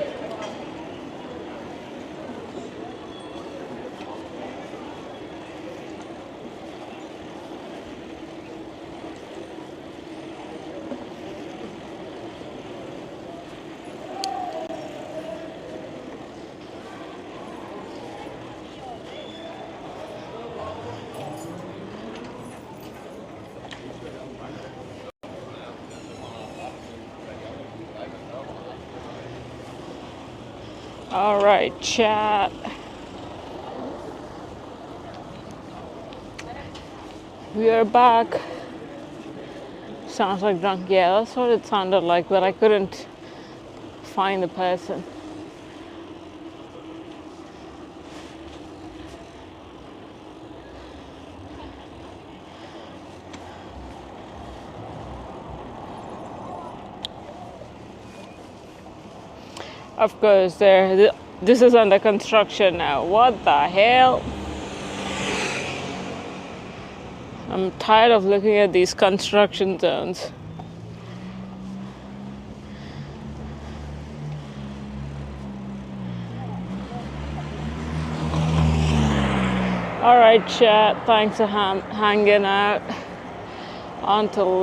All right, chat. We are back. Sounds like drunk. Yeah, that's what it sounded like, but I couldn't find the person. Of course, this is under construction now. What the hell? I'm tired of looking at these construction zones. All right, chat. Thanks for hanging out. Until